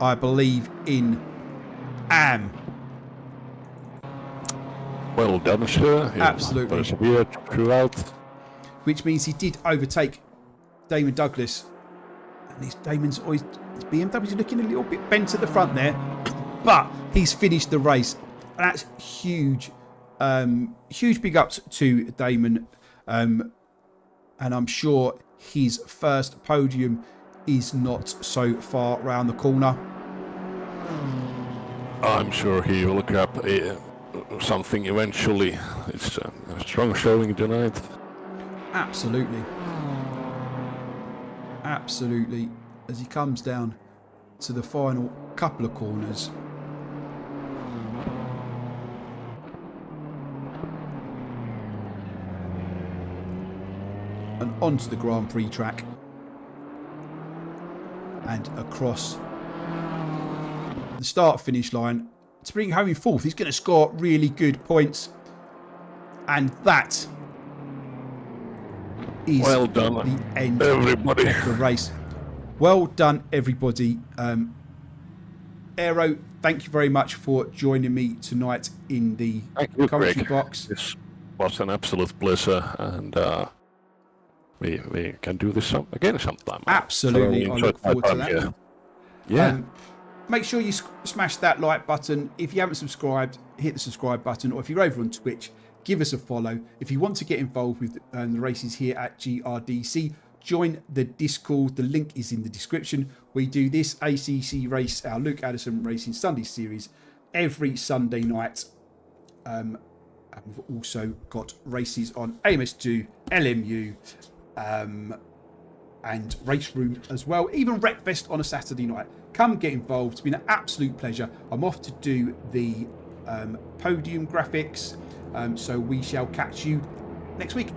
I believe, in Am. Well done, sir. Absolutely. Persevered throughout. Which means he did overtake Damon Douglas. And Damon's always... His BMW's looking a little bit bent at the front there. But he's finished the race. And that's huge. Huge big ups to Damon. And I'm sure his first podium is not so far round the corner. I'm sure he will grab something eventually. It's a strong showing tonight. Absolutely. Absolutely. As he comes down to the final couple of corners. and onto the Grand Prix track and across the start-finish line to bring home in fourth. He's going to score really good points, and that is Well done, the end everybody. of the race. Well done, everybody. Eero, thank you very much for joining me tonight in the commentary box. This was an absolute pleasure, and we can do this again sometime. Absolutely, I look forward to that. Here. Yeah. Make sure you smash that like button. If you haven't subscribed, hit the subscribe button, or if you're over on Twitch, give us a follow. If you want to get involved with the races here at GRDC, join the Discord. The link is in the description. We do this ACC race, our Luke Addison Racing Sunday series, every Sunday night. And we've also got races on AMS2, LMU, and Race Room as well. Even Wreckfest on a Saturday night. Come get involved. It's been an absolute pleasure. I'm off to do the podium graphics. So we shall catch you next week.